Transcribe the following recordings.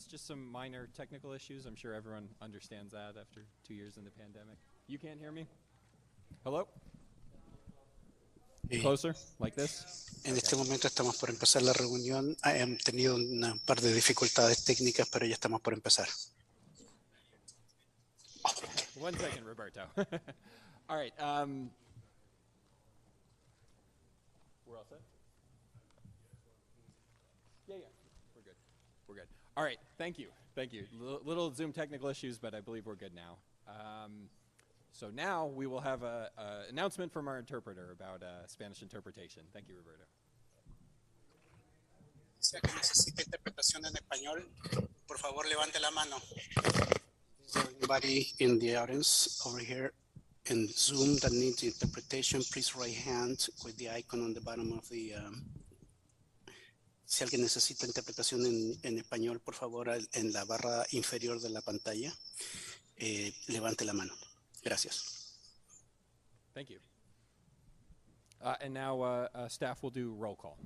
just some minor technical issues. I'm sure everyone understands that after 2 years in the pandemic. You can't hear me? Hello? Closer, like this? En este momento estamos por empezar la reunión. Hemos tenido un par de dificultades técnicas, pero ya estamos por empezar. 1 second, Roberto. All right. We're all set? Yeah. We're good. We're good. All right. Thank you. Thank you. Little Zoom technical issues, but I believe we're good now. So now we will have an announcement from our interpreter about Spanish interpretation. Thank you, Roberto. Si alguien necesita interpretación en español, por favor levante la mano. Is there anybody in the audience over here in Zoom that needs interpretation? Please raise hand with the icon on the bottom of the. Si alguien necesita interpretación en español, por favor, en la barra inferior de la pantalla, levante la mano. Gracias. Thank you. And now staff will do roll call.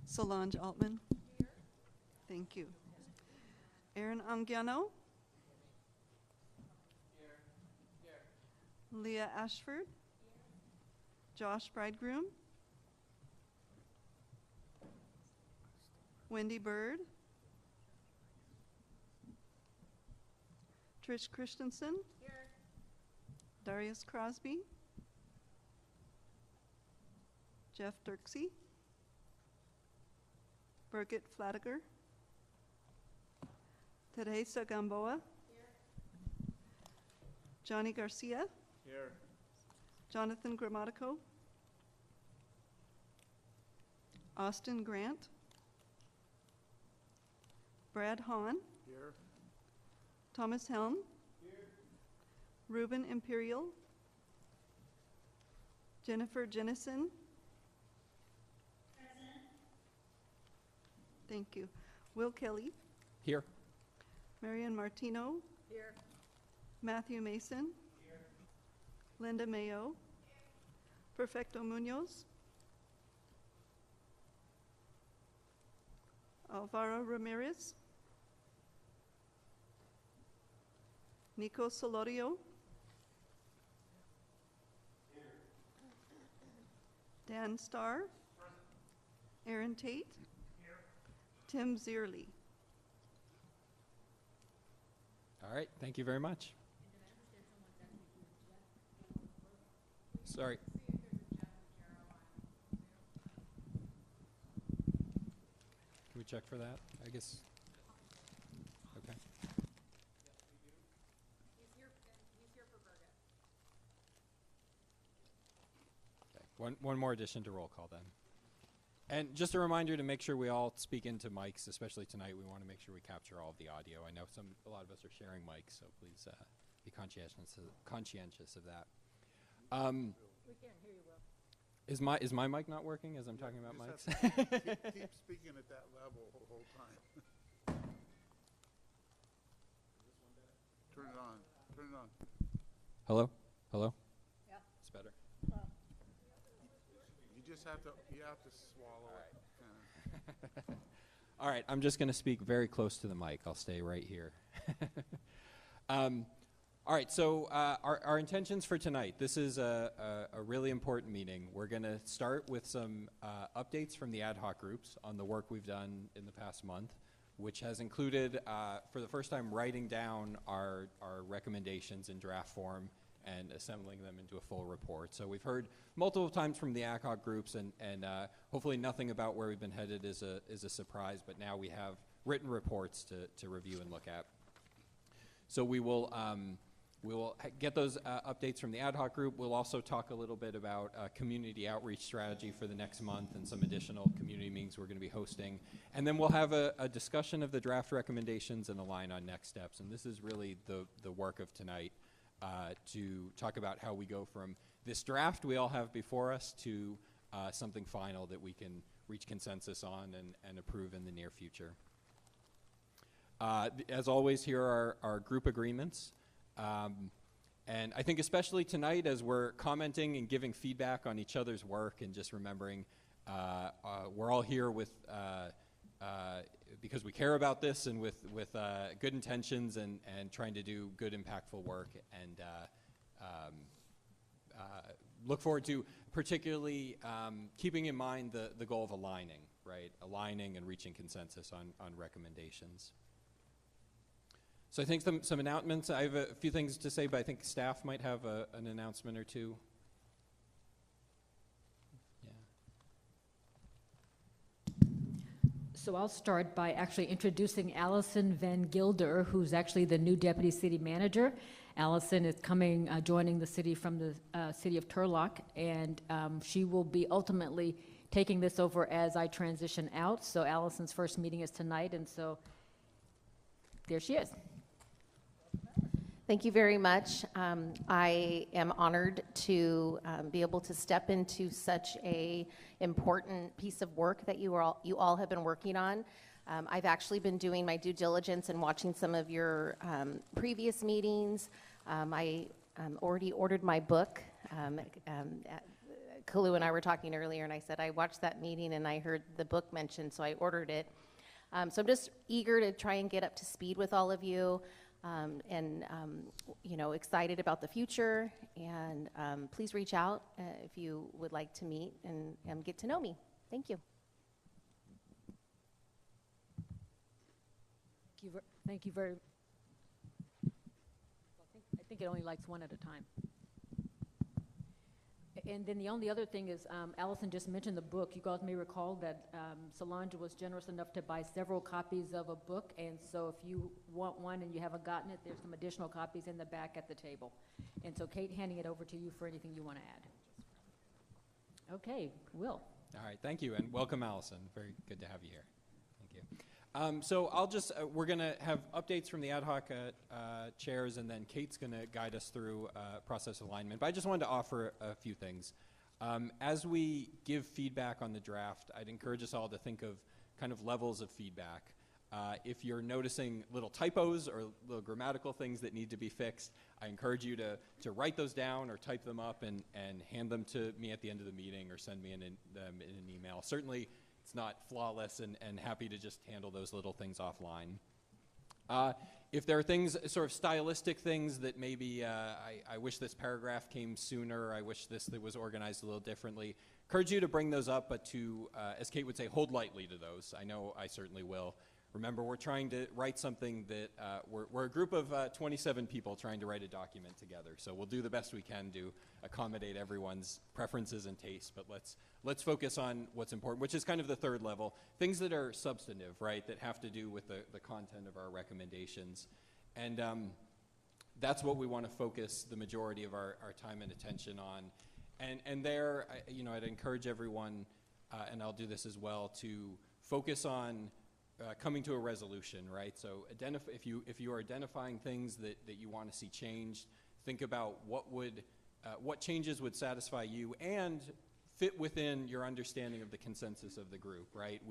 Solange Altman. Here. Thank you. Aaron Anguiano. Here. Leah Ashford. Here. Josh Bridegroom. Wendy Bird. Trish Christensen. Here. Darius Crosby. Jeff Dirksey. Birgit Flatiger. Teresa Gamboa. Here. Johnny Garcia. Here. Jonathan Grammatico. Austin Grant. Brad Hahn. Here. Thomas Helm. Here. Ruben Imperial. Jennifer Jennison. Thank you. Will Kelly. Here. Marian Martino. Here. Matthew Mason. Here. Linda Mayo. Here. Perfecto Munoz. Alvaro Ramirez. Nico Solorio. Here. Dan Starr. Aaron Tate. Tim Zierli. All right. Thank you very much. Sorry. Can we check for that? I guess. Okay. He's here for Birgit. Okay. One more addition to roll call then. And just a reminder to make sure we all speak into mics, especially tonight. We want to make sure we capture all of the audio. I know a lot of us are sharing mics, so please be conscientious of that. We can't hear you well. Is my mic not working as I'm talking about mics? Keep speaking at that level the whole time. Turn it on. Turn it on. Hello? Hello? Yeah. It's better. You just have to swallow it. All right, I'm just going to speak very close to the mic. I'll stay right here. All right, so our intentions for tonight. This is a really important meeting. We're going to start with some updates from the ad hoc groups on the work we've done in the past month, which has included, for the first time, writing down our recommendations in draft form and assembling them into a full report. So we've heard multiple times from the ad hoc groups, and hopefully nothing about where we've been headed is a surprise, but now we have written reports to review and look at. So we will get those updates from the ad hoc group. We'll also talk a little bit about community outreach strategy for the next month and some additional community meetings we're going to be hosting. And then we'll have a discussion of the draft recommendations and align on next steps. And this is really the work of tonight, to talk about how we go from this draft we all have before us to something final that we can reach consensus on and approve in the near future. As always, here are our group agreements. And I think especially tonight as we're commenting and giving feedback on each other's work and just remembering we're all here with because we care about this and with good intentions and trying to do good impactful work, and look forward to particularly keeping in mind the goal of aligning, right? Aligning and reaching consensus on recommendations. So I think some announcements. I have a few things to say, but I think staff might have an announcement or two. So I'll start by actually introducing Allison Van Gilder, who's actually the new Deputy City Manager. Allison is coming, joining the city from the city of Turlock, and she will be ultimately taking this over as I transition out. So Allison's first meeting is tonight, and so there she is. Thank you very much. I am honored to be able to step into such a important piece of work that you all have been working on. I've actually been doing my due diligence and watching some of your previous meetings. I already ordered my book. Kalu and I were talking earlier, and I said I watched that meeting and I heard the book mentioned, so I ordered it. So I'm just eager to try and get up to speed with all of you. You know, excited about the future, and please reach out if you would like to meet and get to know me. Thank you. Thank you very. I think it only likes one at a time. And then the only other thing is, Allison just mentioned the book. You guys may recall that Solange was generous enough to buy several copies of a book, and so if you want one and you haven't gotten it, there's some additional copies in the back at the table. And so Kate, handing it over to you for anything you want to add. Okay, Will. All right, thank you, and welcome, Allison. Very good to have you here. Thank you. So I'll just, we're going to have updates from the ad hoc chairs, and then Kate's going to guide us through process alignment. But I just wanted to offer a few things. As we give feedback on the draft, I'd encourage us all to think of kind of levels of feedback. If you're noticing little typos or little grammatical things that need to be fixed, I encourage you to write those down or type them up and hand them to me at the end of the meeting, or send me in an email. Certainly, it's not flawless, and happy to just handle those little things offline. If there are things, sort of stylistic things that maybe I wish this paragraph came sooner, I wish this was organized a little differently, encourage you to bring those up, but to, as Kate would say, hold lightly to those. I know I certainly will. Remember, we're trying to write something that, we're a group of 27 people trying to write a document together, so we'll do the best we can to accommodate everyone's preferences and tastes, but let's focus on what's important, which is kind of the third level, things that are substantive, right, that have to do with the content of our recommendations. And that's what we want to focus the majority of our time and attention on. And there, you know, I'd encourage everyone, and I'll do this as well, to focus on coming to a resolution, right? So if you are identifying things that you want to see changed, think about what changes would satisfy you and fit within your understanding of the consensus of the group, right?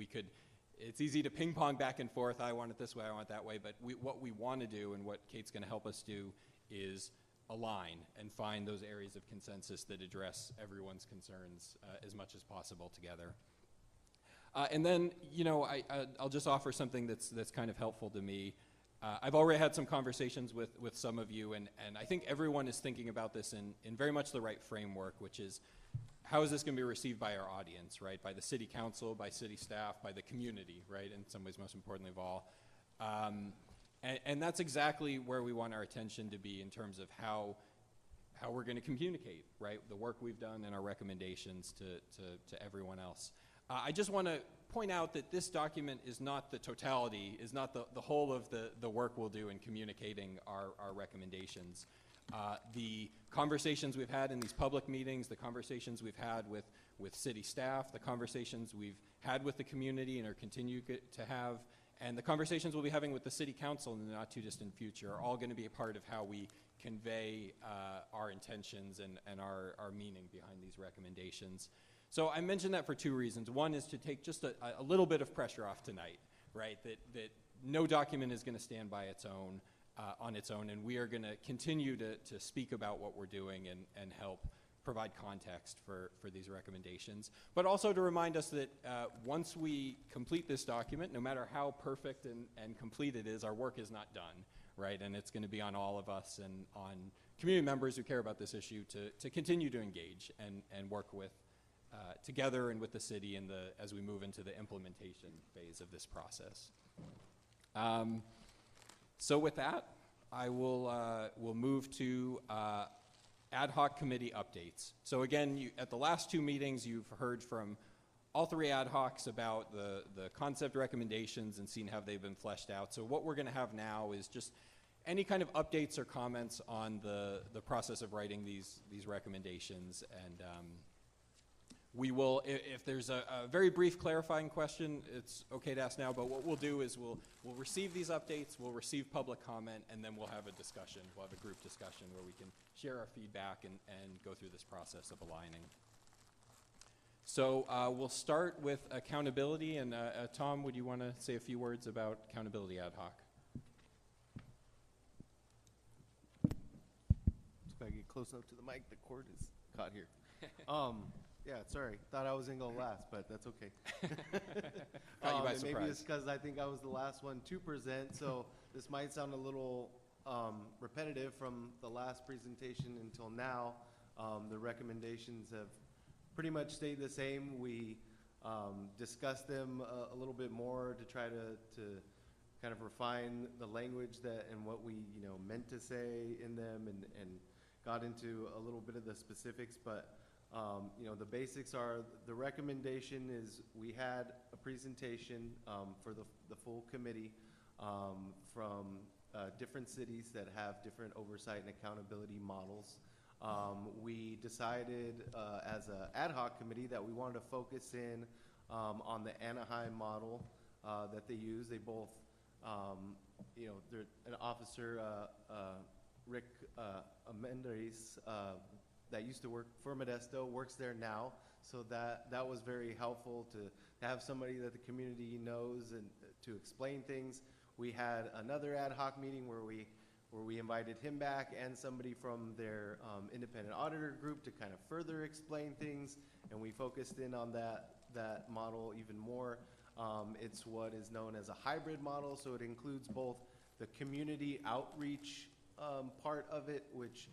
It's easy to ping pong back and forth. I want it this way, I want it that way, but what we want to do, and what Kate's going to help us do, is align and find those areas of consensus that address everyone's concerns as much as possible together. And then, you know, I'll just offer something that's kind of helpful to me. I've already had some conversations with some of you, and I think everyone is thinking about this in very much the right framework, which is, how is this going to be received by our audience, right? By the city council, by city staff, by the community, right? In some ways, most importantly of all. And that's exactly where we want our attention to be in terms of how we're going to communicate, right? The work we've done and our recommendations to everyone else. I just want to point out that this document is not the totality, is not the whole of the work we'll do in communicating our recommendations. The conversations we've had in these public meetings, the conversations we've had with city staff, the conversations we've had with the community and are continue to have, and the conversations we'll be having with the city council in the not too distant future are all going to be a part of how we convey our intentions and our meaning behind these recommendations. So I mentioned that for two reasons. One is to take just a little bit of pressure off tonight, right? That no document is going to stand by its own. on its own, and we are going to continue to speak about what we're doing and help provide context for these recommendations, but also to remind us that once we complete this document, no matter how perfect and complete it is, our work is not done, right? And it's going to be on all of us and on community members who care about this issue to continue to engage and work with together and with the city as we move into the implementation phase of this process. So with that, I will move to Ad Hoc Committee Updates. So again, at the last two meetings, you've heard from all three ad hocs about the concept recommendations and seen how they've been fleshed out. So what we're going to have now is just any kind of updates or comments on the process of writing these recommendations. And we will, if there's a very brief clarifying question, it's okay to ask now, but what we'll do is we'll receive these updates, we'll receive public comment, and then we'll have a discussion. We'll have a group discussion where we can share our feedback and go through this process of aligning. So we'll start with accountability, and Tom, would you want to say a few words about accountability ad hoc? If I get close up to the mic, the cord is caught here. Yeah, sorry. Thought I was going to go last, but that's okay. Caught you by and maybe surprise. it's because I think I was the last one to present, so this might sound a little repetitive from the last presentation until now. The recommendations have pretty much stayed the same. We discussed them a little bit more to try to kind of refine the language and what we meant to say in them, and got into a little bit of the specifics, but the basics are, the recommendation is we had a presentation for the full committee from different cities that have different oversight and accountability models. We decided as an ad hoc committee that we wanted to focus in on the Anaheim model that they use. They both, they're an officer, Rick Amendes, that used to work for Modesto, works there now. So that was very helpful to have somebody that the community knows and to explain things. We had another ad hoc meeting where we invited him back and somebody from their independent auditor group to kind of further explain things, and we focused in on that model even more. It's what is known as a hybrid model, so it includes both the community outreach part of it, which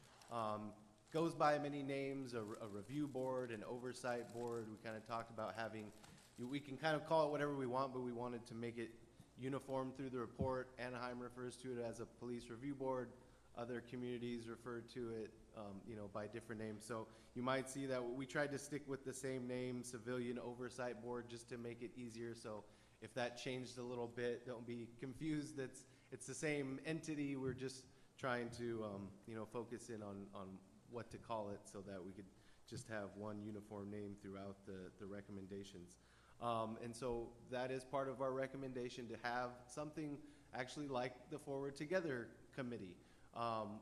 goes by many names, a review board, an oversight board. We kind of talked about having, we can kind of call it whatever we want, but we wanted to make it uniform through the report. Anaheim refers to it as a police review board. Other communities refer to it, by different names. So you might see that we tried to stick with the same name, Civilian Oversight Board, just to make it easier. So if that changed a little bit, don't be confused. It's the same entity. We're just trying to, focus in on what to call it so that we could just have one uniform name throughout the recommendations. And so that is part of our recommendation, to have something actually like the Forward Together Committee.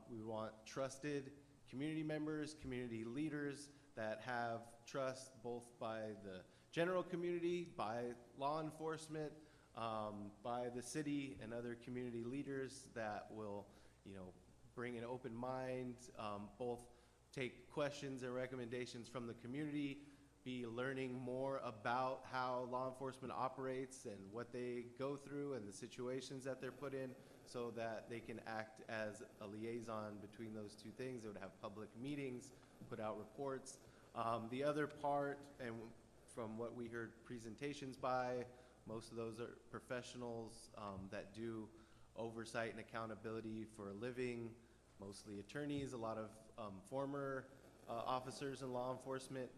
We want trusted community members, community leaders that have trust both by the general community, by law enforcement, by the city and other community leaders that will, bring an open mind, both take questions and recommendations from the community, be learning more about how law enforcement operates and what they go through and the situations that they're put in, so that they can act as a liaison between those two things. They would have public meetings, put out reports. The other part, and from what we heard presentations by, most of those are professionals that do oversight and accountability for a living, mostly attorneys, a lot of former officers in law enforcement,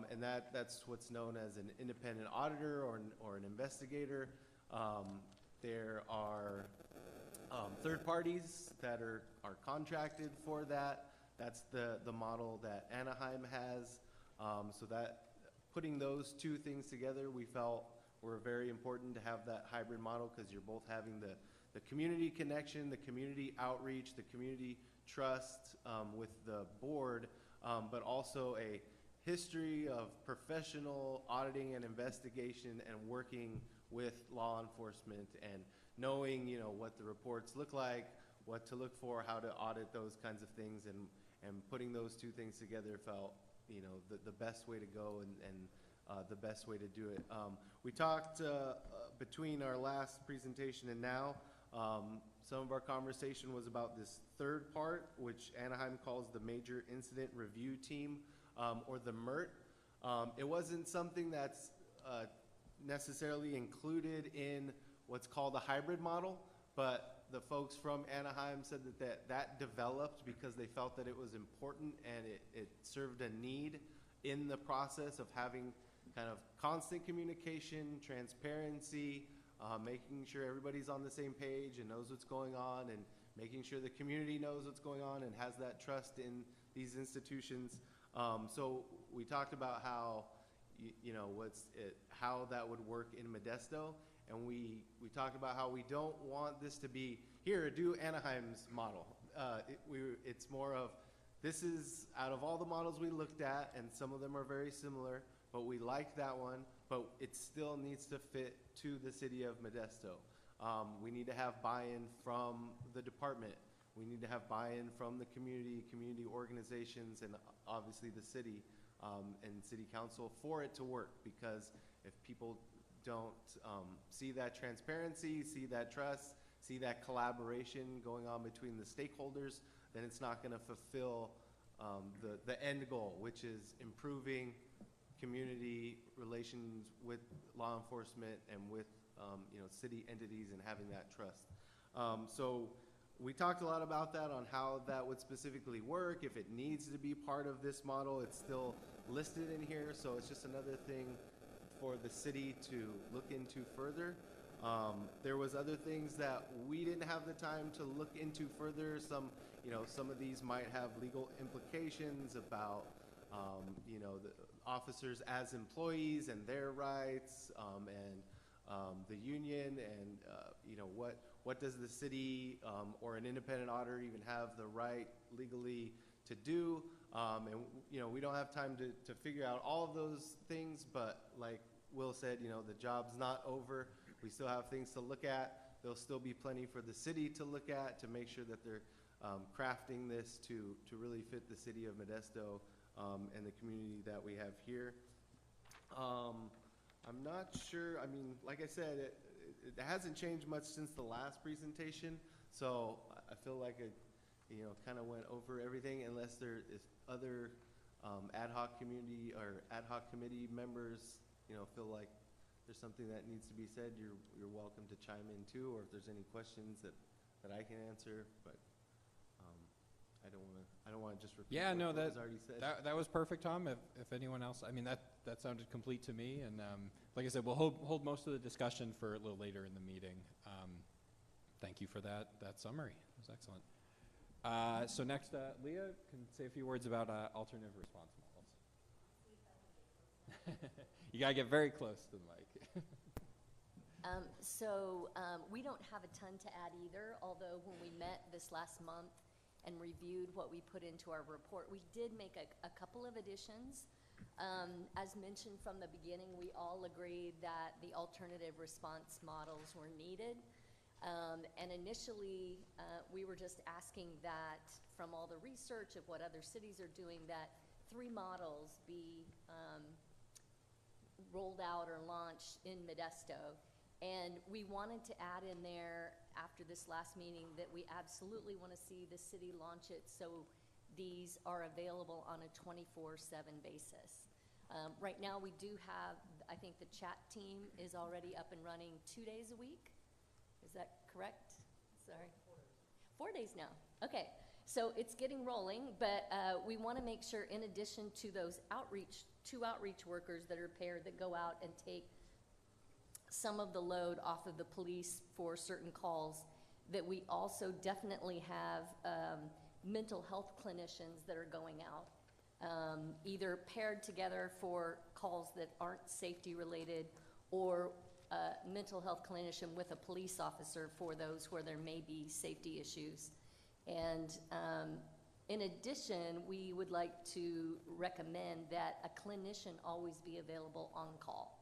and that's what's known as an independent auditor or an investigator. There are third parties that are contracted for that. That's the model that Anaheim has. So that putting those two things together, we felt were very important to have that hybrid model, because you're both having the community connection, the community outreach, the community trust with the board, but also a history of professional auditing and investigation and working with law enforcement and knowing, what the reports look like, what to look for, how to audit those kinds of things, and putting those two things together felt, you know, the best way to go and the best way to do it. We talked between our last presentation and now, some of our conversation was about this third part, which Anaheim calls the Major Incident Review Team, or the MERT. It wasn't something that's necessarily included in what's called a hybrid model, but the folks from Anaheim said that developed because they felt that it was important and it served a need in the process of having kind of constant communication, transparency, making sure everybody's on the same page and knows what's going on, and making sure the community knows what's going on and has that trust in these institutions. So we talked about how, you know, how that would work in Modesto, and we talked about how we don't want this to be, here, do Anaheim's model. It's more of, this is, out of all the models we looked at, and some of them are very similar, but we like that one, but it still needs to fit to the city of Modesto. We need to have buy-in from the department. We need to have buy-in from the community organizations, and obviously the city and city council for it to work, because if people don't see that transparency, see that trust, see that collaboration going on between the stakeholders, then it's not going to fulfill the end goal, which is improving community relations with law enforcement and with you know, city entities, and having that trust. So we talked a lot about that, on how that would specifically work. If it needs to be part of this model, it's still listed in here, so it's just another thing for the city to look into further. There was other things that we didn't have the time to look into further. Some of these might have legal implications about, you know, the officers as employees and their rights, and the union, and you know, what does the city or an independent auditor even have the right legally to do? And you know, we don't have time to figure out all of those things, but like Will said, you know, the job's not over. We still have things to look at. There'll still be plenty for the city to look at, to make sure that they're crafting this to really fit the city of Modesto and the community that we have here. I'm not sure, I mean, like I said, it hasn't changed much since the last presentation, so I feel like it, you know, kind of went over everything, unless there is other ad hoc community or ad hoc committee members, you know, feel like there's something that needs to be said. You're welcome to chime in too, or if there's any questions that I can answer, but I don't want to just repeat what was already said. That was perfect, Tom. If anyone else, I mean, that sounded complete to me, and like I said, we'll hold most of the discussion for a little later in the meeting. Thank you for that summary. It was excellent. So next, Leah can say a few words about alternative response models. You gotta get very close to the mic. We don't have a ton to add either, although when we met this last month and reviewed what we put into our report, we did make a couple of additions. As mentioned from the beginning, we all agreed that the alternative response models were needed. And initially, we were just asking that from all the research of what other cities are doing, that 3 models be rolled out or launched in Modesto. And we wanted to add in there, after this last meeting, that we absolutely want to see the city launch it so these are available on a 24/7 basis. Right now, we do have, I think the chat team is already up and running 2 days a week. Is that correct? Sorry. 4 days now. Okay. So it's getting rolling, but we want to make sure, in addition to those two outreach workers that are paired, that go out and take some of the load off of the police for certain calls, that we also definitely have mental health clinicians that are going out, either paired together for calls that aren't safety related, or a mental health clinician with a police officer for those where there may be safety issues. And in addition, we would like to recommend that a clinician always be available on call.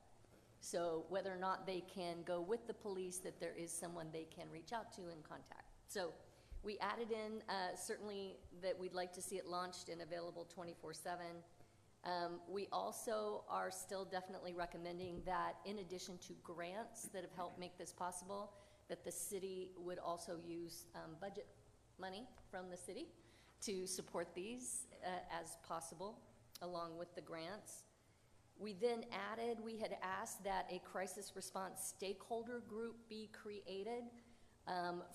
So whether or not they can go with the police, that there is someone they can reach out to and contact. So We added in certainly that we'd like to see it launched and available 24/7. We also are still definitely recommending that in addition to grants that have helped make this possible, that the city would also use budget money from the city to support these as possible, along with the grants. We then added, we had asked that a crisis response stakeholder group be created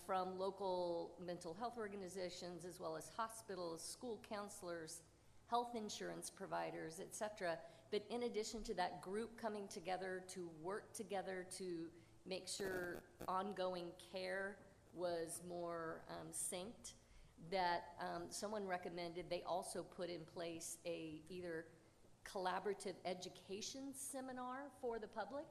from local mental health organizations, as well as hospitals, school counselors, health insurance providers, et cetera. But in addition to that group coming together to work together to make sure ongoing care was more synced, that someone recommended they also put in place a either collaborative education seminar for the public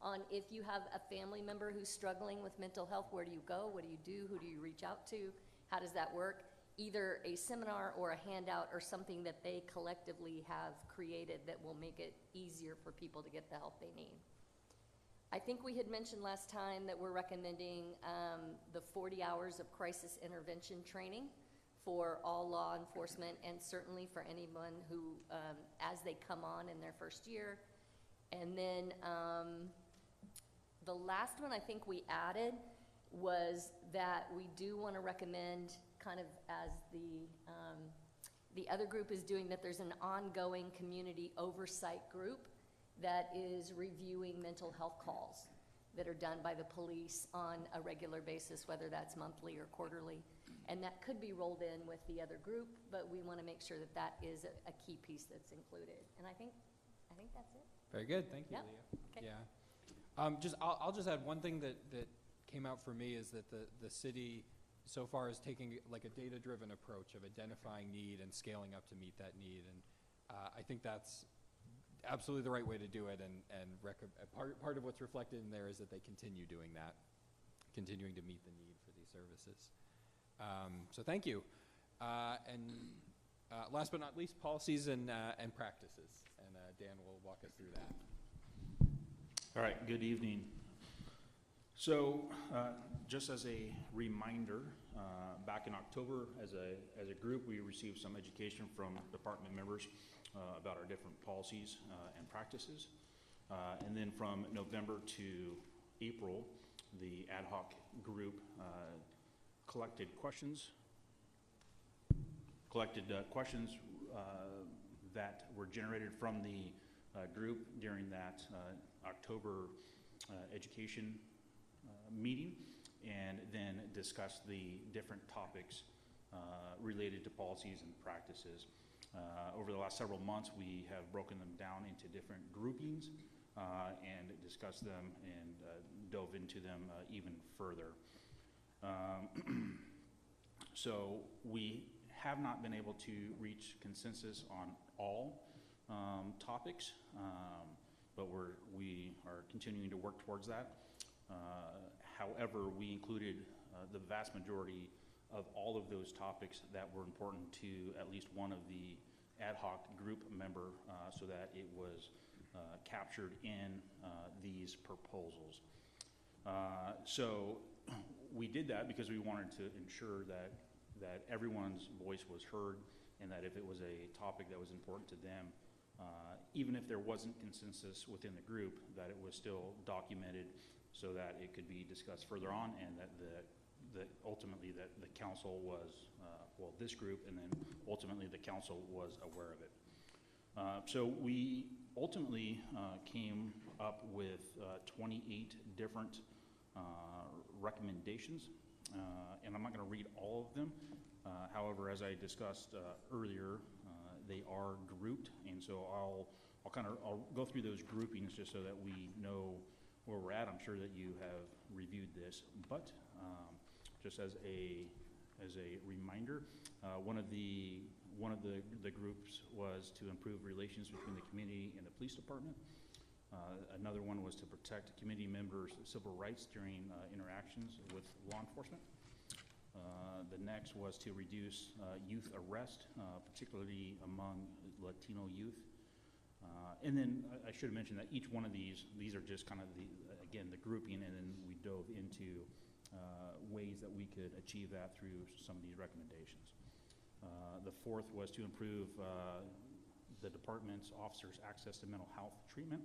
on if you have a family member who's struggling with mental health, where do you go, what do you do, who do you reach out to, how does that work? Either a seminar or a handout or something that they collectively have created that will make it easier for people to get the help they need. I think we had mentioned last time that we're recommending the 40 hours of crisis intervention training for all law enforcement, and certainly for anyone who, as they come on in their first year. And then the last one I think we added was that we do want to recommend, kind of as the other group is doing, that there's an ongoing community oversight group that is reviewing mental health calls that are done by the police on a regular basis, whether that's monthly or quarterly. And that could be rolled in with the other group, but we want to make sure that that is a key piece that's included. And I think that's it. Very good, thank you, Yep. Leah. Okay. Yeah. I'll just add one thing that came out for me is that the city so far is taking like a data-driven approach of identifying need and scaling up to meet that need. And I think that's absolutely the right way to do it, and part of what's reflected in there is that they continue doing that, continuing to meet the need for these services. So thank you. And last but not least, policies and practices, and Dan will walk us through that. All right, good evening. So just as a reminder, back in October as a group, we received some education from department members about our different policies and practices. And then from November to April, the ad hoc group collected questions that were generated from the group during that October education meeting, and then discussed the different topics related to policies and practices. Over the last several months, we have broken them down into different groupings and discussed them and dove into them even further. So we have not been able to reach consensus on all topics, but we are continuing to work towards that. However, we included the vast majority of all of those topics that were important to at least one of the ad hoc group member, so that it was captured in these proposals. So we did that because we wanted to ensure that everyone's voice was heard, and that if it was a topic that was important to them, even if there wasn't consensus within the group, that it was still documented so that it could be discussed further on, and that ultimately that the council was, well, this group, and then ultimately the council was aware of it. So we ultimately came up with 28 different recommendations, and I'm not going to read all of them. However, as I discussed earlier, they are grouped, and so I'll go through those groupings just so that we know where we're at. I'm sure that you have reviewed this, but just as a reminder, one of the groups was to improve relations between the community and the police department. Another one was to protect community members' civil rights during interactions with law enforcement. The next was to reduce youth arrest, particularly among Latino youth. And then I should have mentioned that each one of these are just kind of again, the grouping, and then we dove into ways that we could achieve that through some of these recommendations. The fourth was to improve the department's officers' access to mental health treatment.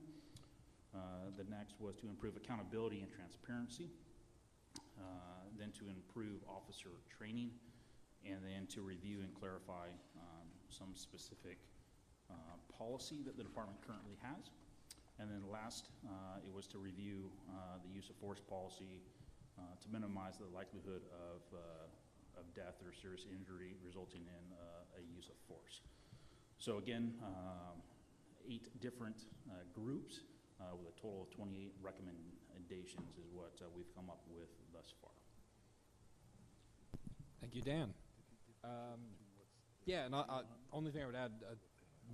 The next was to improve accountability and transparency. Then to improve officer training, and then to review and clarify some specific policy that the department currently has. And then last, it was to review the use of force policy to minimize the likelihood of death or serious injury resulting in a use of force. So again, 8 different groups with a total of 28 recommendations is what we've come up with thus far. Thank you, Dan. Yeah, and only thing I would add,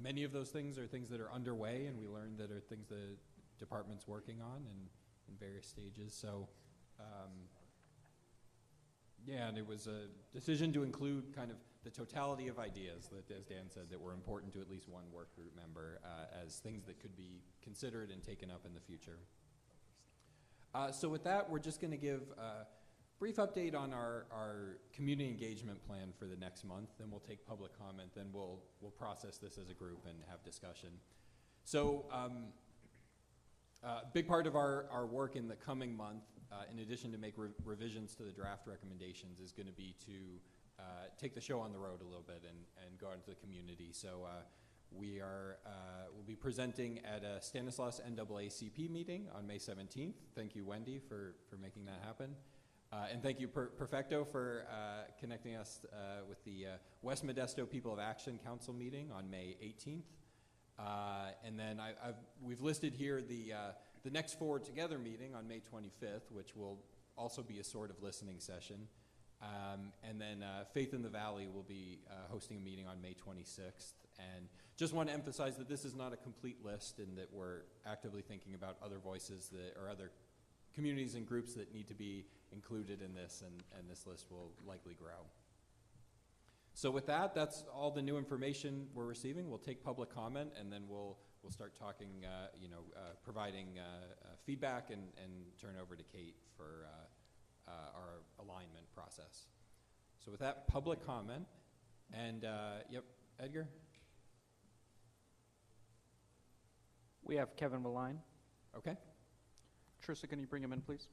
many of those things are things that are underway, and we learned that are things the department's working on and in various stages. So, yeah, and it was a decision to include kind of the totality of ideas that, as Dan said, that were important to at least one work group member as things that could be considered and taken up in the future. So with that, we're just going to give a brief update on our community engagement plan for the next month. Then we'll take public comment. Then we'll process this as a group and have discussion. So a big part of our work in the coming month, in addition to make revisions to the draft recommendations, is going to be to take the show on the road a little bit and go out into the community. So we'll be presenting at a Stanislaus NAACP meeting on May 17th. Thank you, Wendy, for making that happen. And thank you, Perfecto, for connecting us with the West Modesto People of Action Council meeting on May 18th. And then we've listed here the next Forward Together meeting on May 25th, which will also be a sort of listening session. And then Faith in the Valley will be hosting a meeting on May 26th. And just want to emphasize that this is not a complete list, and that we're actively thinking about other voices or other communities and groups that need to be included in this, and this list will likely grow. So with that, that's all the new information we're receiving. We'll take public comment, and then we'll start talking, providing feedback and turn over to Kate for our alignment process. So with that, public comment, and yep, Edgar? We have Kevin Maline. Okay. Trista, can you bring him in, please?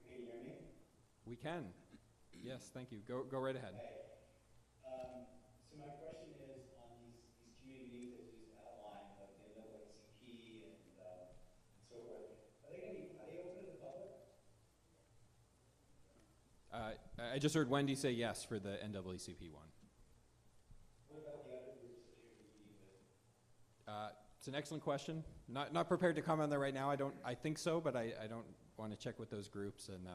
Can you hear me? We can. Yes, thank you. Go right ahead. Okay. So my question is on these community meetings that you just outlined, like the NAACP and so forth. Are they open to the public? I just heard Wendy say yes for the NAACP one. What about the other groups that you're meeting with? It's an excellent question. Not prepared to comment on that right now. I think so, but I don't want to check with those groups. And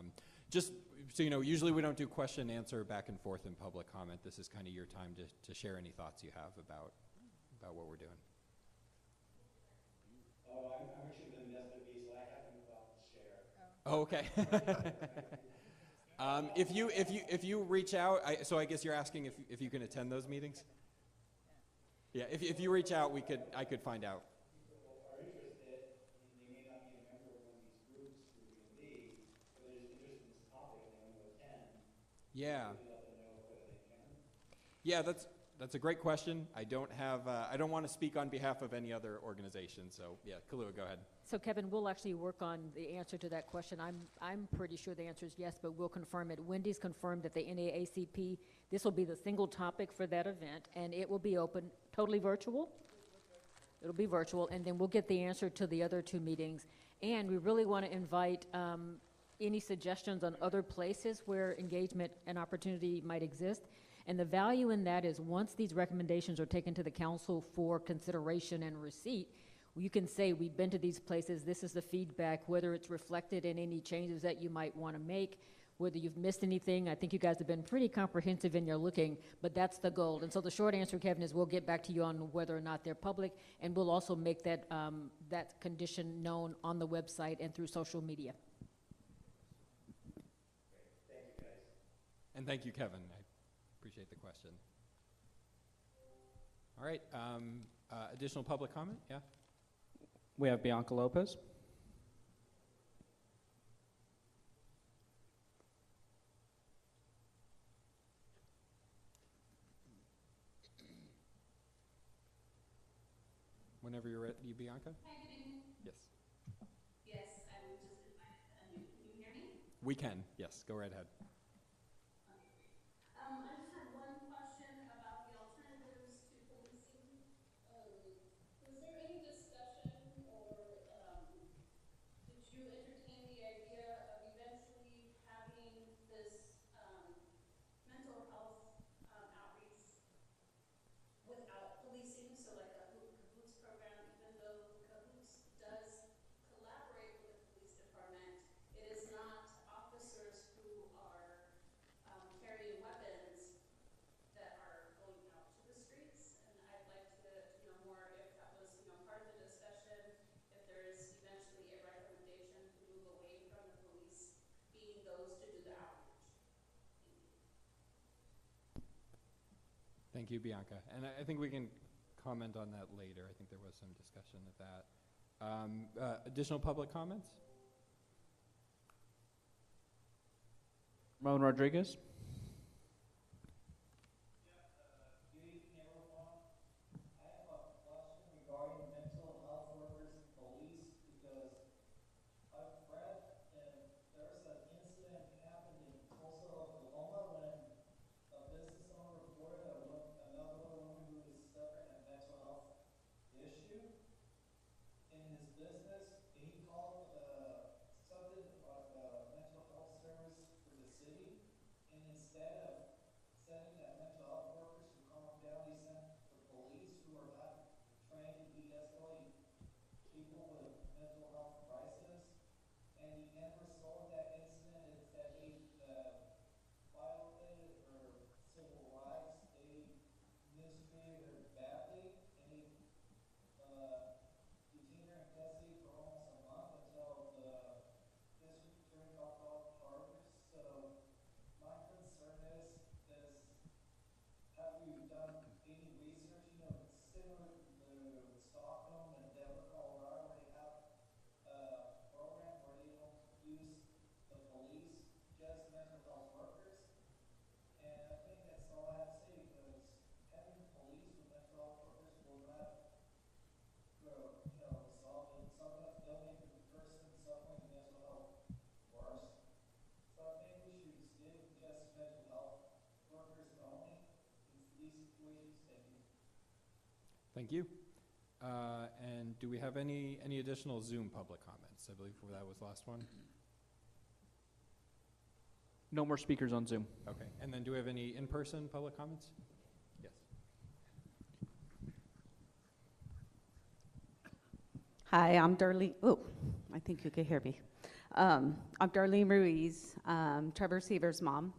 just so you know, usually we don't do question and answer back and forth in public comment. This is kind of your time to share any thoughts you have about what we're doing. Oh, I'm actually from the Modesto Bee, so I haven't thought to share. Oh, okay. If you reach out, so I guess you're asking if you can attend those meetings? Yeah, if you reach out, I could find out. People are interested, and they may not be a member of one of these groups who are going to be, but they're just interested in this topic and they want to attend. Yeah. Maybe let them know whether they can. Yeah, that's a great question. I don't want to speak on behalf of any other organization. So yeah, Kalua, go ahead. So Kevin, we'll actually work on the answer to that question. I'm pretty sure the answer is yes, but we'll confirm it. Wendy's confirmed that the NAACP, this will be the single topic for that event, and it will be open, totally virtual. It'll be virtual, and then we'll get the answer to the other 2 meetings. And we really want to invite any suggestions on other places where engagement and opportunity might exist. And the value in that is once these recommendations are taken to the council for consideration and receipt, you can say, we've been to these places, this is the feedback, whether it's reflected in any changes that you might want to make, whether you've missed anything. I think you guys have been pretty comprehensive in your looking, but that's the goal. And so the short answer, Kevin, is we'll get back to you on whether or not they're public, and we'll also make that condition known on the website and through social media. Great. Thank you, guys. And thank you, Kevin. I appreciate the question. All right. Additional public comment? Yeah. We have Bianca Lopez. Whenever you're ready, Bianca? Hi, good evening. Yes. Yes, I was just invited to unmute. Can you hear me? We can, yes, go right ahead. Okay, great. I just have one question about the alternatives to policing. Was there any discussion or did you entertain the idea of eventually having this mental health outreach without policing? So like a cahoots program, even though cahoots does collaborate with the police department, it is not officers who are carrying weapons that are going out to the streets. And I'd like to know more if that was, part of the discussion, if there is eventually a recommendation to move away from the police being those to do the outreach. Thank you, Bianca. And I think we can comment on that later. I think there was some discussion of that. Additional public comments? Ramon Rodriguez. Good evening, everyone. I have a question regarding mental health workers and police because I've read and there's an incident happened in Tulsa, Oklahoma when a business owner reported another woman who was suffering a mental health issue in his business. He called something like a mental health service for the city, and instead of sending that mental health workers to calm him down, he sent the police who are not trained to de-escalate people with mental health crisis. And the end result of that incident is that they violated her civil rights, they mistreated her badly, and they detained her in custody for almost a month until the district attorney dropped all charges. So my concern is have you done any research, similar to Stockholm and Denver, Colorado, where they have a program where they don't use the police, just mental health workers? And I think that's all I have to say, because having police with mental health workers will not, solve it. They'll make the person suffering mental health worse. So I think we should stick just mental health workers only in these situations. Thank you. Thank you. And do we have any additional Zoom public comments? I believe that was the last one. No more speakers on Zoom. Okay. And then do we have any in-person public comments? Yes. Hi, I'm Darlene. Oh, I think you can hear me. I'm Darlene Ruiz, Trevor Seaver's mom.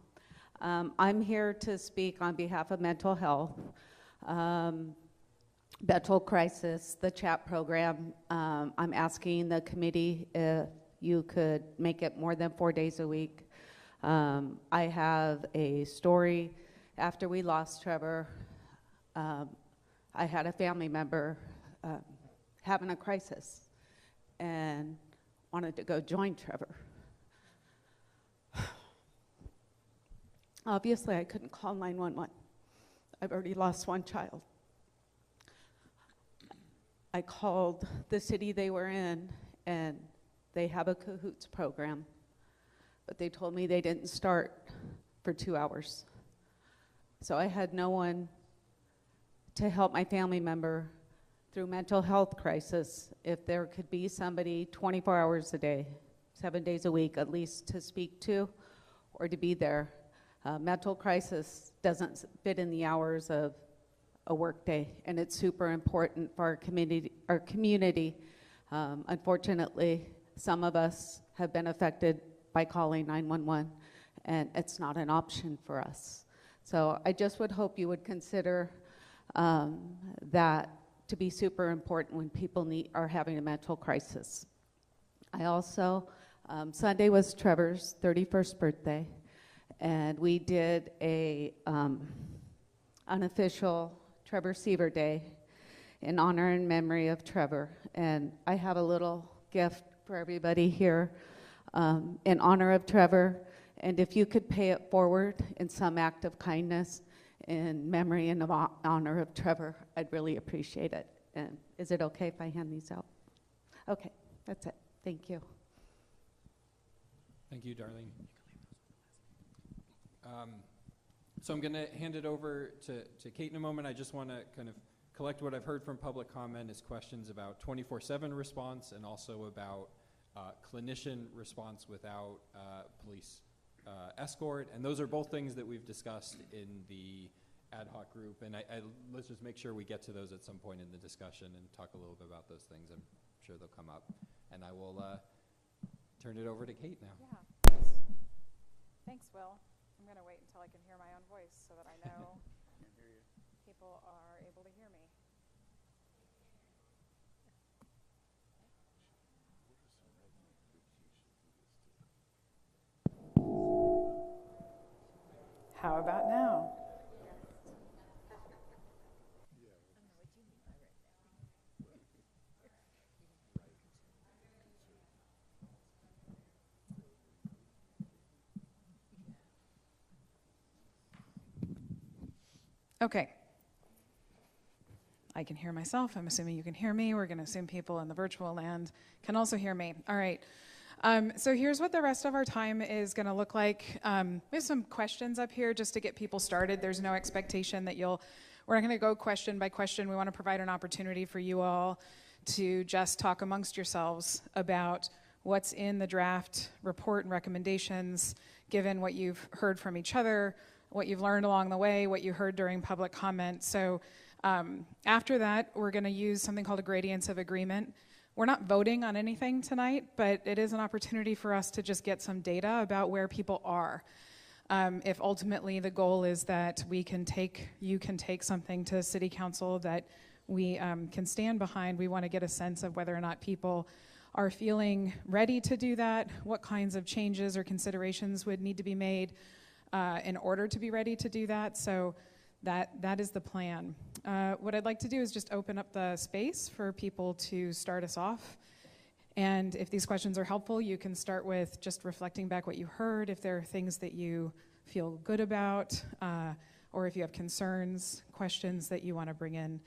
I'm here to speak on behalf of mental health, mental crisis, the CHAP program. I'm asking the committee if you could make it more than 4 days a week. I have a story. After we lost Trevor, I had a family member having a crisis and wanted to go join Trevor. Obviously, I couldn't call 911. I've already lost one child. I called the city they were in, and they have a cahoots program, but they told me they didn't start for 2 hours. So I had no one to help my family member through mental health crisis. If there could be somebody 24 hours a day, 7 days a week, at least to speak to or to be there. Mental crisis doesn't fit in the hours of a work day, and it's super important for our community. Unfortunately, some of us have been affected by calling 911, and it's not an option for us. So I just would hope you would consider that to be super important when people are having a mental crisis. I also, Sunday was Trevor's 31st birthday, and we did a unofficial Trevor Seaver Day, in honor and memory of Trevor. And I have a little gift for everybody here in honor of Trevor. And if you could pay it forward in some act of kindness in memory and honor of Trevor, I'd really appreciate it. And is it okay if I hand these out? Okay, that's it. Thank you. Thank you, Darlene. So I'm going to hand it over to Kate in a moment. I just want to kind of collect what I've heard from public comment as questions about 24/7 response and also about clinician response without police escort. And those are both things that we've discussed in the ad hoc group. And let's just make sure we get to those at some point in the discussion and talk a little bit about those things. I'm sure they'll come up. And I will turn it over to Kate now. Yeah, thanks. Thanks, Will. I'm going to wait until I can hear my own voice so that I know people are able to hear me. How about now? Okay. I can hear myself. I'm assuming you can hear me. We're going to assume people in the virtual land can also hear me. All right. So here's what the rest of our time is going to look like. We have some questions up here just to get people started. There's no expectation that we're not going to go question by question. We want to provide an opportunity for you all to just talk amongst yourselves about what's in the draft report and recommendations, given what you've heard from each other, what you've learned along the way, what you heard during public comment. So after that, we're going to use something called a gradients of agreement. We're not voting on anything tonight, but it is an opportunity for us to just get some data about where people are. If ultimately the goal is that you can take something to City Council that we can stand behind, we want to get a sense of whether or not people are feeling ready to do that, what kinds of changes or considerations would need to be made in order to be ready to do that. So that is the plan. What I'd like to do is just open up the space for people to start us off. And if these questions are helpful, you can start with just reflecting back what you heard, if there are things that you feel good about, or if you have concerns, questions that you want to bring in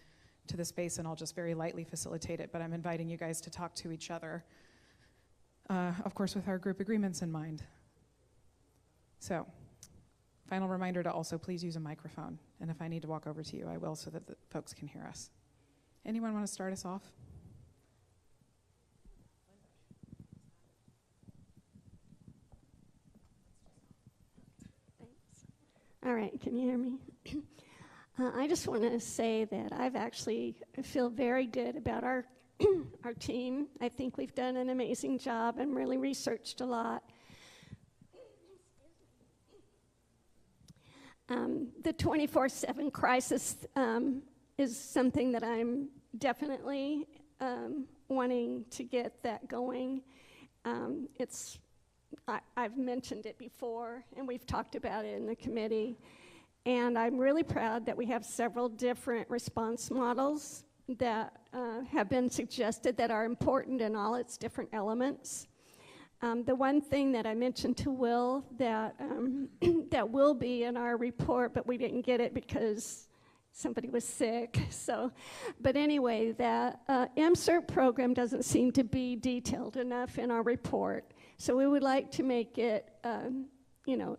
to the space, and I'll just very lightly facilitate it, but I'm inviting you guys to talk to each other, of course with our group agreements in mind. So, final reminder to also please use a microphone, and if I need to walk over to you, I will so that the folks can hear us. Anyone want to start us off? Thanks. All right, can you hear me? I just want to say that I feel very good about our our team. I think we've done an amazing job and really researched a lot. The 24/7 crisis is something that I'm definitely wanting to get that going. I've mentioned it before, and we've talked about it in the committee. And I'm really proud that we have several different response models that have been suggested that are important in all its different elements. The one thing that I mentioned to Will that that will be in our report, but we didn't get it because somebody was sick. So, but anyway, that MCERT program doesn't seem to be detailed enough in our report. So we would like to make it,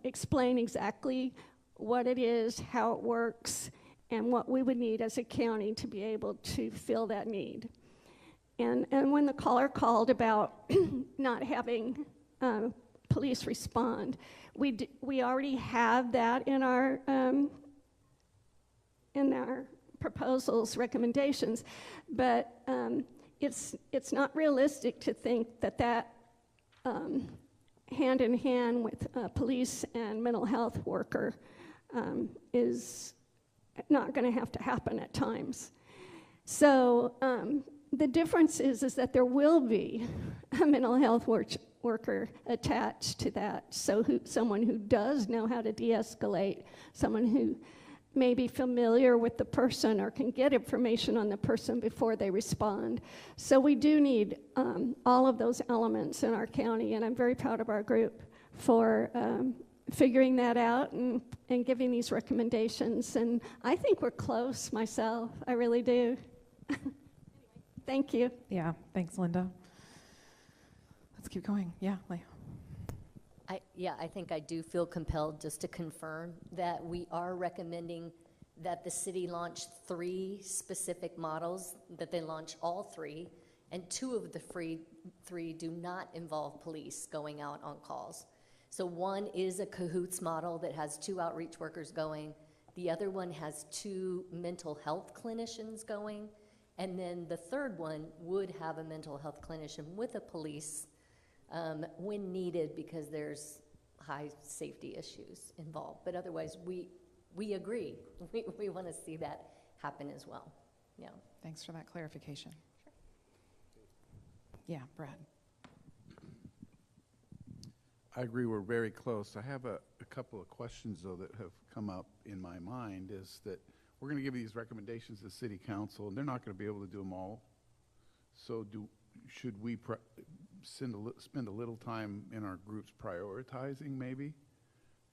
explain exactly what it is, how it works, and what we would need as a county to be able to fill that need. And when the caller called about not having police respond, we already have that in our proposals, recommendations, but it's not realistic to think that hand in hand with police and mental health worker is not going to have to happen at times. So the difference is that there will be a mental health worker attached to that, so someone who does know how to de-escalate, someone who may be familiar with the person or can get information on the person before they respond. So we do need all of those elements in our county, and I'm very proud of our group for figuring that out and giving these recommendations. And I think we're close myself. I really do. Thank you. Yeah, thanks, Linda. Let's keep going. Yeah, Leah. I think I do feel compelled just to confirm that we are recommending that the city launch 3 specific models, that they launch all 3, and 2 of the 3 do not involve police going out on calls. So one is a cahoots model that has 2 outreach workers going. The other one has 2 mental health clinicians going. And then the third one would have a mental health clinician with a police when needed, because there's high safety issues involved. But otherwise, we agree. We want to see that happen as well. Yeah. Thanks for that clarification. Yeah, Brad. I agree, we're very close. I have a couple of questions, though, that have come up in my mind, is that we're going to give these recommendations to City Council, and they're not going to be able to do them all. So should we spend a little time in our groups prioritizing, maybe?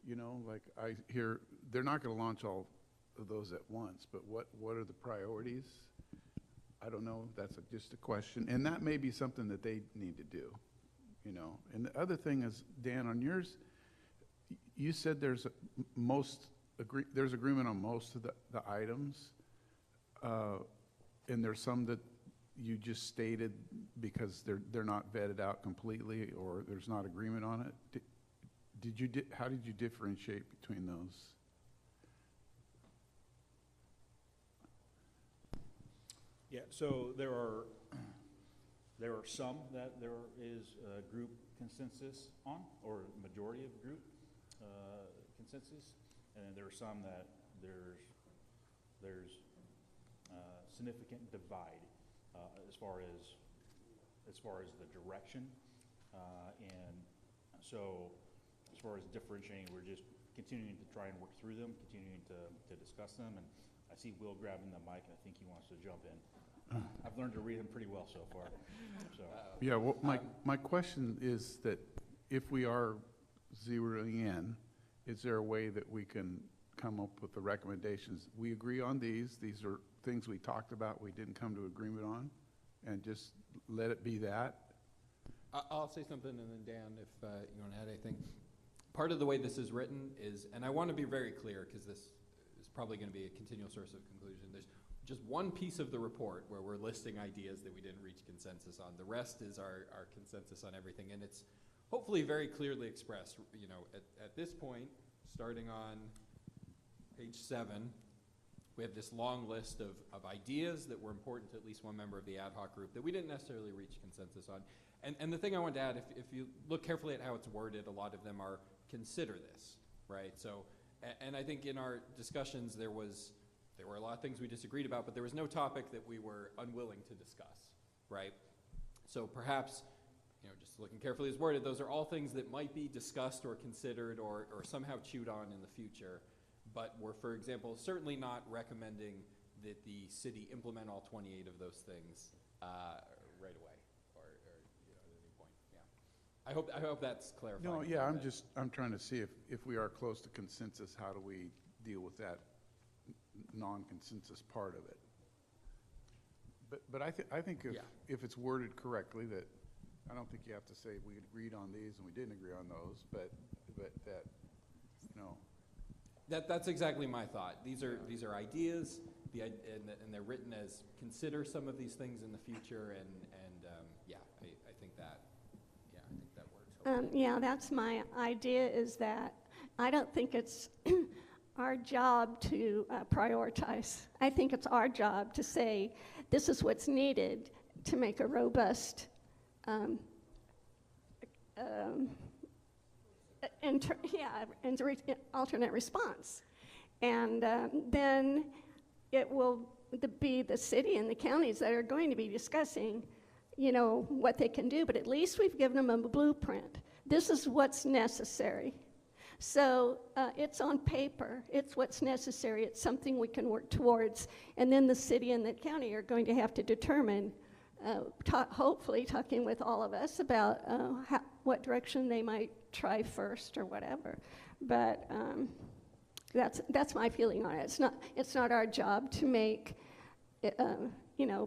You know, like I hear, they're not going to launch all of those at once, but what are the priorities? I don't know, that's just a question. And that may be something that they need to do, you know. And the other thing is, Dan, on yours, you said there's agreement on most of the items, and there's some that you just stated because they're not vetted out completely, or there's not agreement on it. How did you differentiate between those? Yeah, so there are some that there is group consensus on, or majority of group consensus, and then there are some that there's significant divide as far as the direction, and so as far as differentiating, we're just continuing to try and work through them, continuing to discuss them, and I see Will grabbing the mic, and I think he wants to jump in. I've learned to read him pretty well so far. So. Yeah, well, my question is that if we are zeroing in, is there a way that we can come up with the recommendations? We agree on these are things we talked about, we didn't come to agreement on, and just let it be that? I'll say something, and then Dan, if you want to add anything. Part of the way this is written is, and I want to be very clear, because this is probably going to be a continual source of confusion, there's just one piece of the report where we're listing ideas that we didn't reach consensus on. The rest is our consensus on everything, and it's hopefully very clearly expressed. You know, at this point, starting on page 7, we have this long list of ideas that were important to at least one member of the ad hoc group that we didn't necessarily reach consensus on. And the thing I wanted to add, if you look carefully at how it's worded, a lot of them are consider this, right? So, and I think in our discussions there were a lot of things we disagreed about, but there was no topic that we were unwilling to discuss, right? So perhaps, you know, just looking carefully as worded, those are all things that might be discussed or considered or somehow chewed on in the future, but we're, for example, certainly not recommending that the city implement all 28 of those things right away or you know, at any point. Yeah. I hope that's clarified. No, yeah, I'm trying to see if we are close to consensus, how do we deal with that non-consensus part of it? But I think if it's worded correctly, that I don't think you have to say we agreed on these and we didn't agree on those, but that, you know. That's exactly my thought. These are ideas, and they're written as consider some of these things in the future, and I think that works. Yeah, that's my idea, is that I don't think it's our job to prioritize. I think it's our job to say this is what's needed to make a robust alternate response. And then it will be the city and the counties that are going to be discussing, you know, what they can do, but at least we've given them a blueprint. This is what's necessary. So it's on paper. It's what's necessary. It's something we can work towards. And then the city and the county are going to have to determine, hopefully talking with all of us about what direction they might try first or whatever. But that's my feeling on it. It's not our job to make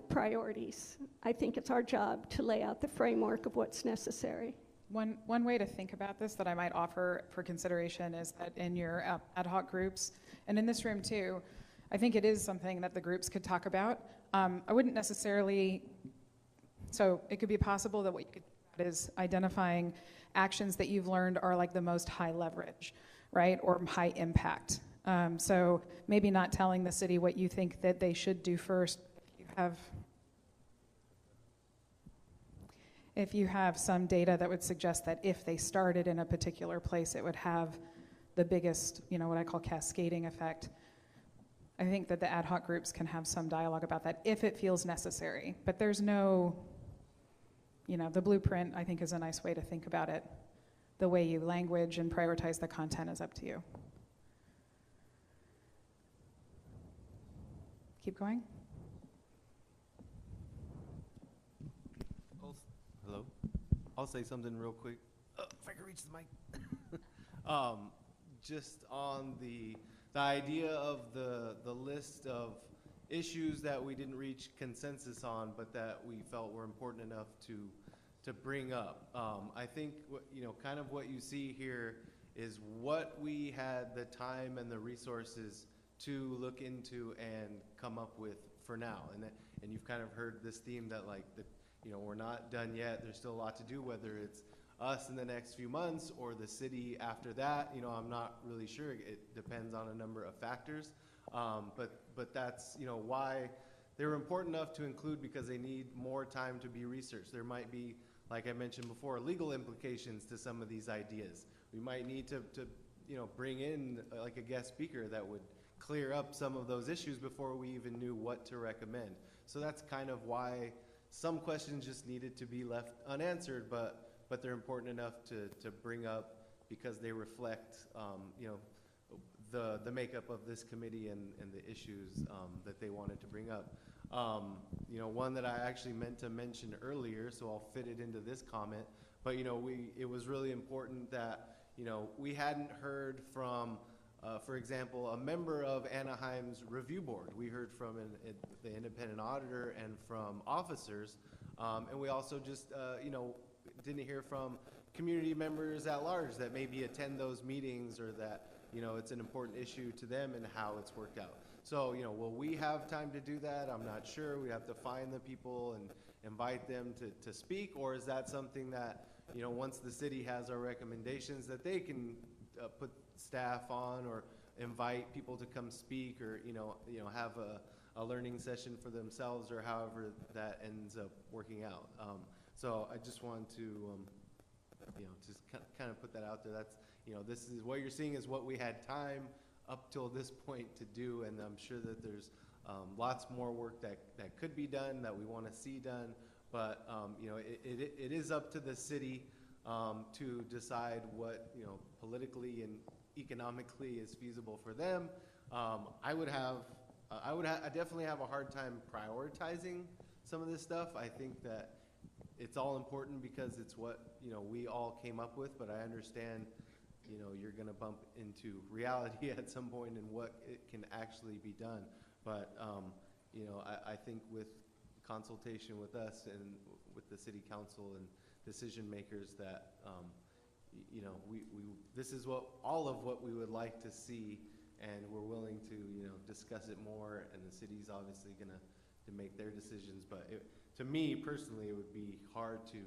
priorities. I think it's our job to lay out the framework of what's necessary. One way to think about this that I might offer for consideration is that in your ad hoc groups, and in this room too, I think it is something that the groups could talk about. I wouldn't necessarily, so it could be possible that what you could do is identifying actions that you've learned are like the most high leverage, right, or high impact. So maybe not telling the city what you think that they should do first. If you have some data that would suggest that if they started in a particular place, it would have the biggest, what I call cascading effect. I think that the ad hoc groups can have some dialogue about that if it feels necessary. But there's no, the blueprint, I think, is a nice way to think about it. The way you language and prioritize the content is up to you. Keep going. Hello? I'll say something real quick. If I can reach the mic. Just on the idea of the list of issues that we didn't reach consensus on, but that we felt were important enough to bring up. I think kind of what you see here is what we had the time and the resources to look into and come up with for now. And you've kind of heard this theme that we're not done yet. There's still a lot to do, whether it's us in the next few months or the city after that. I'm not really sure. It depends on a number of factors. But that's why they were important enough to include, because they need more time to be researched. There might be, like I mentioned before, legal implications to some of these ideas. We might need to bring in like a guest speaker that would clear up some of those issues before we even knew what to recommend. So that's kind of why some questions just needed to be left unanswered, but they're important enough to bring up because they reflect the makeup of this committee and the issues that they wanted to bring up. One that I actually meant to mention earlier, so I'll fit it into this comment, but it was really important that we hadn't heard from for example, a member of Anaheim's review board. We heard from the independent auditor and from officers, and we also just, didn't hear from community members at large that maybe attend those meetings or that, it's an important issue to them and how it's worked out. So, will we have time to do that? I'm not sure. We have to find the people and invite them to speak, or is that something that, once the city has our recommendations, that they can put staff on or invite people to come speak or have a learning session for themselves or however that ends up working out. So I just wanted to just kind of put that out there. That's this is what you're seeing is what we had time up till this point to do, and I'm sure that there's lots more work that could be done that we want to see done, but it is up to the city to decide what politically and economically is feasible for them. I definitely have a hard time prioritizing some of this stuff. I think that it's all important because it's what we all came up with, but I understand you're going to bump into reality at some point and what it can actually be done. But I think with consultation with us and with the city council and decision makers that this is all of what we would like to see, and we're willing to discuss it more, and the city's obviously gonna make their decisions. But to me personally, it would be hard to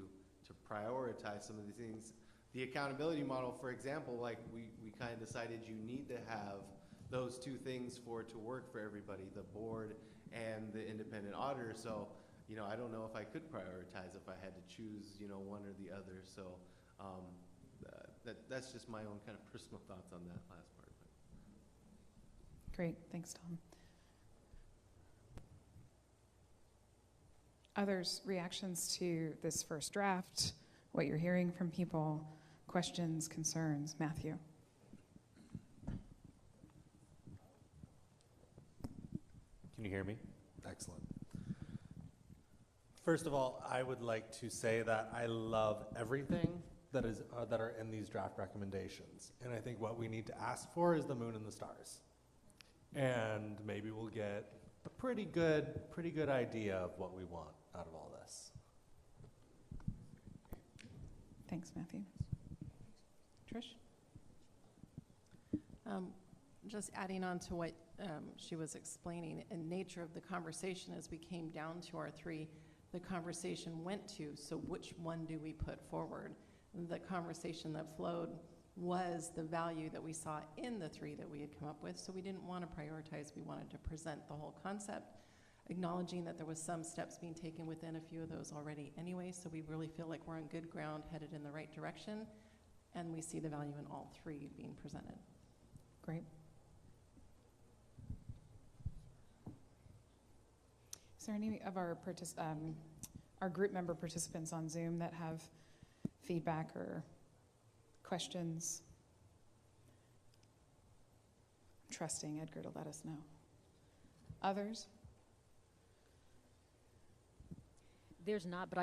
prioritize some of these things. The accountability model, for example, like we kind of decided you need to have those two things for it to work for everybody, the board and the independent auditor. So I don't know if I could prioritize if I had to choose one or the other. So that's just my own kind of personal thoughts on that last part. Great, thanks, Tom. Others, reactions to this first draft, what you're hearing from people, questions, concerns? Matthew. Can you hear me? Excellent. First of all, I would like to say that I love everything that are in these draft recommendations. And I think what we need to ask for is the moon and the stars. And maybe we'll get a pretty good idea of what we want out of all this. Thanks, Matthew. Trish? Just adding on to what she was explaining, and nature of the conversation as we came down to our three, the conversation went to, so which one do we put forward? The conversation that flowed was the value that we saw in the three that we had come up with, so we didn't want to prioritize, we wanted to present the whole concept, acknowledging that there was some steps being taken within a few of those already anyway, so we really feel like we're on good ground, headed in the right direction, and we see the value in all three being presented. Great. Is there any of our group member participants on Zoom that have feedback or questions? I'm trusting Edgar to let us know. Others? There's not, but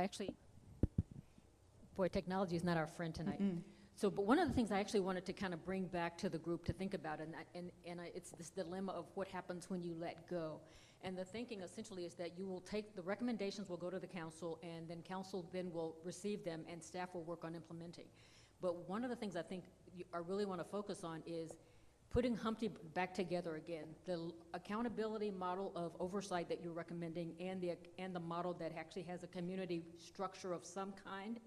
boy, technology is not our friend tonight. Mm-mm. So, but one of the things I actually wanted to kind of bring back to the group to think about, it's this dilemma of what happens when you let go. And the thinking essentially is that you will take, the recommendations will go to the council, and then council then will receive them, and staff will work on implementing. But one of the things I think I really want to focus on is putting Humpty back together again. The accountability model of oversight that you're recommending, and the model that actually has a community structure of some kind,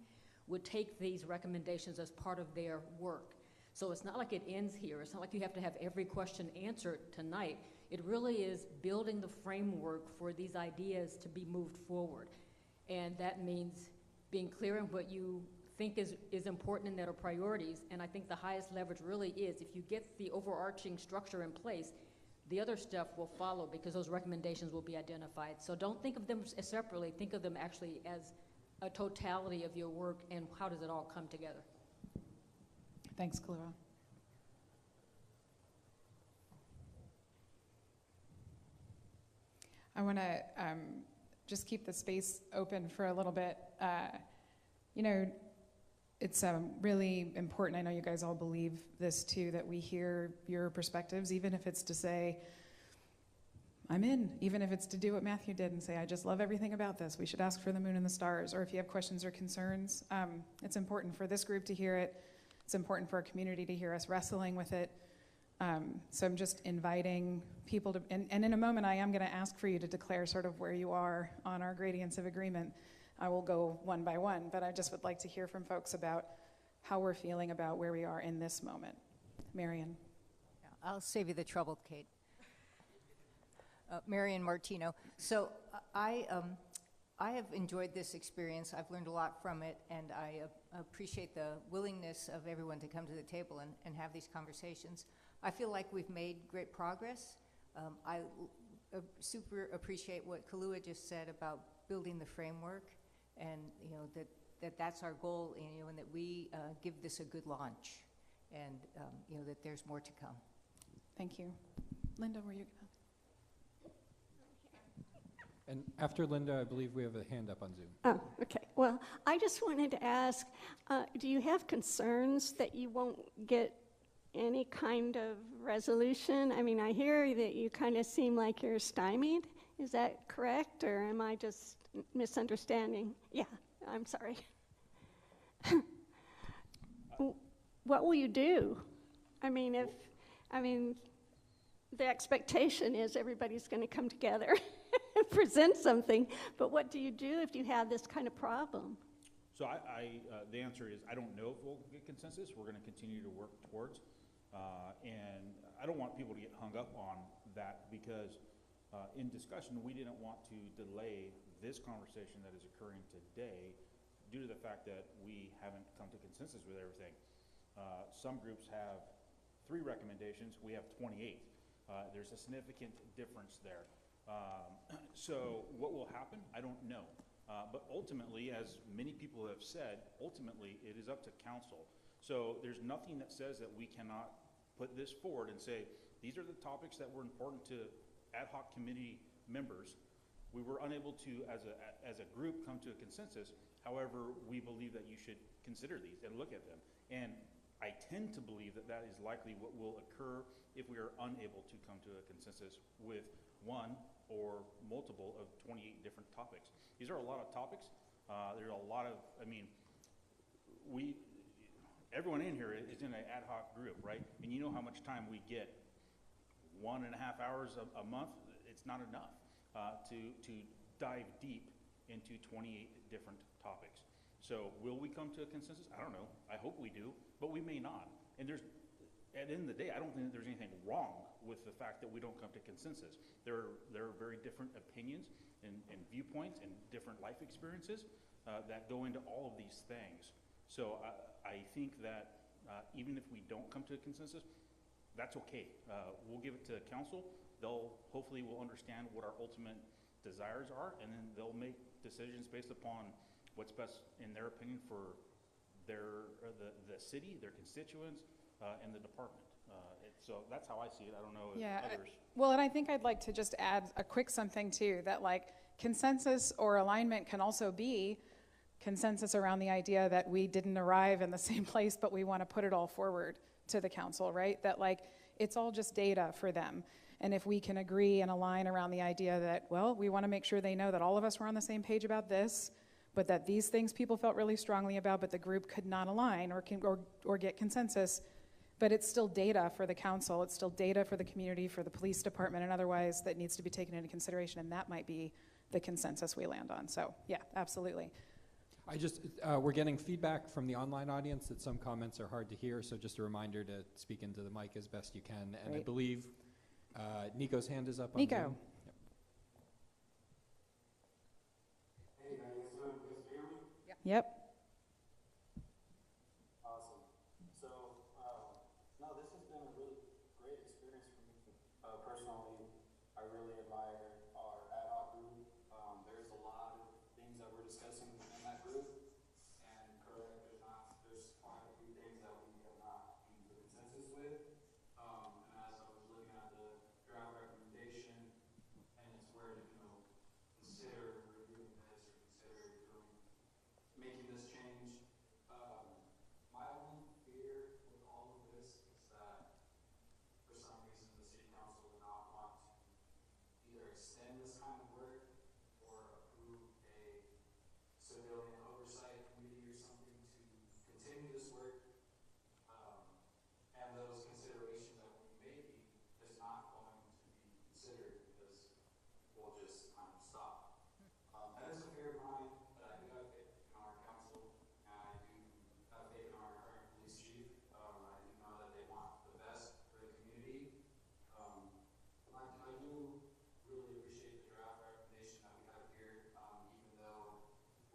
would take these recommendations as part of their work. So it's not like it ends here. It's not like you have to have every question answered tonight. It really is building the framework for these ideas to be moved forward. And that means being clear on what you think is important and that are priorities. And I think the highest leverage really is if you get the overarching structure in place, the other stuff will follow because those recommendations will be identified. So don't think of them separately. Think of them actually as a totality of your work and how does it all come together. Thanks, Kalua. I want to just keep the space open for a little bit. It's really important, I know you guys all believe this too, that we hear your perspectives, even if it's to say, I'm in, even if it's to do what Matthew did and say, I just love everything about this. We should ask for the moon and the stars. Or if you have questions or concerns, it's important for this group to hear it. It's important for our community to hear us wrestling with it. So I'm just inviting people to, and in a moment I am going to ask for you to declare sort of where you are on our gradients of agreement. I will go one by one, but I just would like to hear from folks about how we're feeling about where we are in this moment. Marion. Yeah, I'll save you the trouble, Kate. Marion Martino. So I have enjoyed this experience. I've learned a lot from it, and I appreciate the willingness of everyone to come to the table and have these conversations. I feel like we've made great progress. I super appreciate what Kalua just said about building the framework, and that's our goal, and that we give this a good launch, and that there's more to come. Thank you. Linda, were you gonna? And after Linda, I believe we have a hand up on Zoom. Oh, okay. Well, I just wanted to ask, do you have concerns that you won't get any kind of resolution? I mean, I hear that you kind of seem like you're stymied. Is that correct, or am I just misunderstanding? Yeah, I'm sorry. What will you do? I mean, the expectation is everybody's going to come together and present something, but what do you do if you have this kind of problem? So the answer is I don't know if we'll get consensus. We're going to continue to work towards, and I don't want people to get hung up on that because in discussion we didn't want to delay this conversation that is occurring today due to the fact that we haven't come to consensus with everything. Some groups have 3 recommendations. We have 28. There's a significant difference there. So what will happen? I don't know. But ultimately, as many people have said, ultimately it is up to council. So there's nothing that says that we cannot put this forward and say, these are the topics that were important to Ad Hoc Committee members, we were unable to, as a group, come to a consensus. However, we believe that you should consider these and look at them. And I tend to believe that that is likely what will occur if we are unable to come to a consensus with one or multiple of 28 different topics. These are a lot of topics. There are a lot of, I mean, everyone in here is in an ad hoc group, right? And you know how much time we get. 1.5 hours a month, it's not enough to dive deep into 28 different topics. So will we come to a consensus? I don't know. I hope we do, but we may not. And at the end of the day, I don't think that there's anything wrong with the fact that we don't come to consensus. There are very different opinions and viewpoints and different life experiences that go into all of these things. So I think that even if we don't come to a consensus, that's okay. We'll give it to council. They'll hopefully will understand what our ultimate desires are, and then they'll make decisions based upon what's best in their opinion for the city, their constituents, and the department. So that's how I see it. I don't know if others. Well, and I think I'd like to just add a quick something too, that like consensus or alignment can also be consensus around the idea that we didn't arrive in the same place, but we want to put it all forward to the council, right? That like, it's all just data for them. And if we can agree and align around the idea that, well, we want to make sure they know that all of us were on the same page about this, but that these things people felt really strongly about, but the group could not align or get consensus, but it's still data for the council, it's still data for the community, for the police department, and otherwise that needs to be taken into consideration, and that might be the consensus we land on. So yeah, absolutely. We're getting feedback from the online audience that some comments are hard to hear, so just a reminder to speak into the mic as best you can. And Great. I believe Nico's hand is up on Nico. Zoom. Hey, how you guys doing? You guys hear me? Yep. Awesome. So, no, this has been a really great experience for me. Personally, I really admire our ad hoc group. There's a lot of things that we're discussing in that group, and correct, there's quite a few things that we have not come to consensus with. And as I was looking at the draft recommendation, and it's where to, consider reviewing this or consider making this change. My only fear with all of this is that for some reason the city council would not want to either extend this kind of work or approve a civilian oversight committee or something to continue this work. And those considerations that we may be is not going to be considered because we'll just kind of stop. That is a fear of mine, but I do have faith in our council, and I do have faith in our current police chief. I do know that they want the best for the community. I do really appreciate the draft recommendation that we have here, even though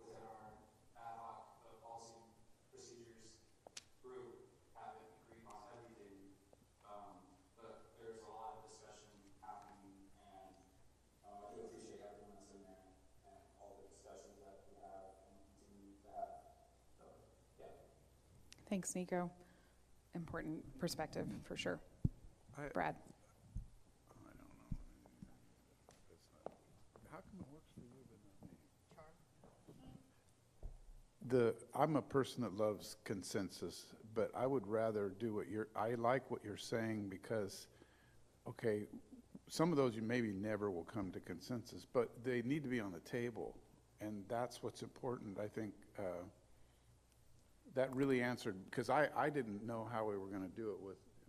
within our ad hoc policy procedures group haven't agreed on everything. But there's a lot of discussion happening, and I do appreciate everyone that's in there and all the discussions that we have and continue to have. So, yeah. Thanks, Nico. Important perspective for sure. Brad. I don't know. How come it works for you but not me? I'm a person that loves consensus, but I would rather do I like what you're saying because, okay, some of those you maybe never will come to consensus, but they need to be on the table, and that's what's important. I think that really answered, because I didn't know how we were going to do it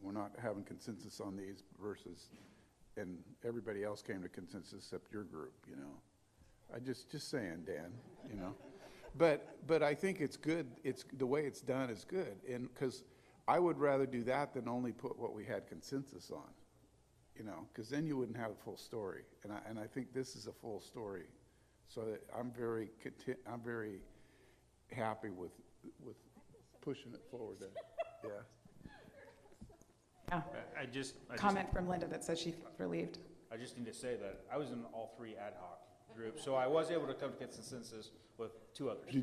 we're not having consensus on these versus, and everybody else came to consensus except your group, I just saying, Dan, But I think it's good. It's the way it's done is good, and because I would rather do that than only put what we had consensus on, because then you wouldn't have a full story. And I think this is a full story, so that I'm very happy with pushing it forward. Yeah. Yeah. Comment from Linda that says she feels relieved. I just need to say that I was in all 3 ad hoc groups, so I was able to come to consensus with 2 others.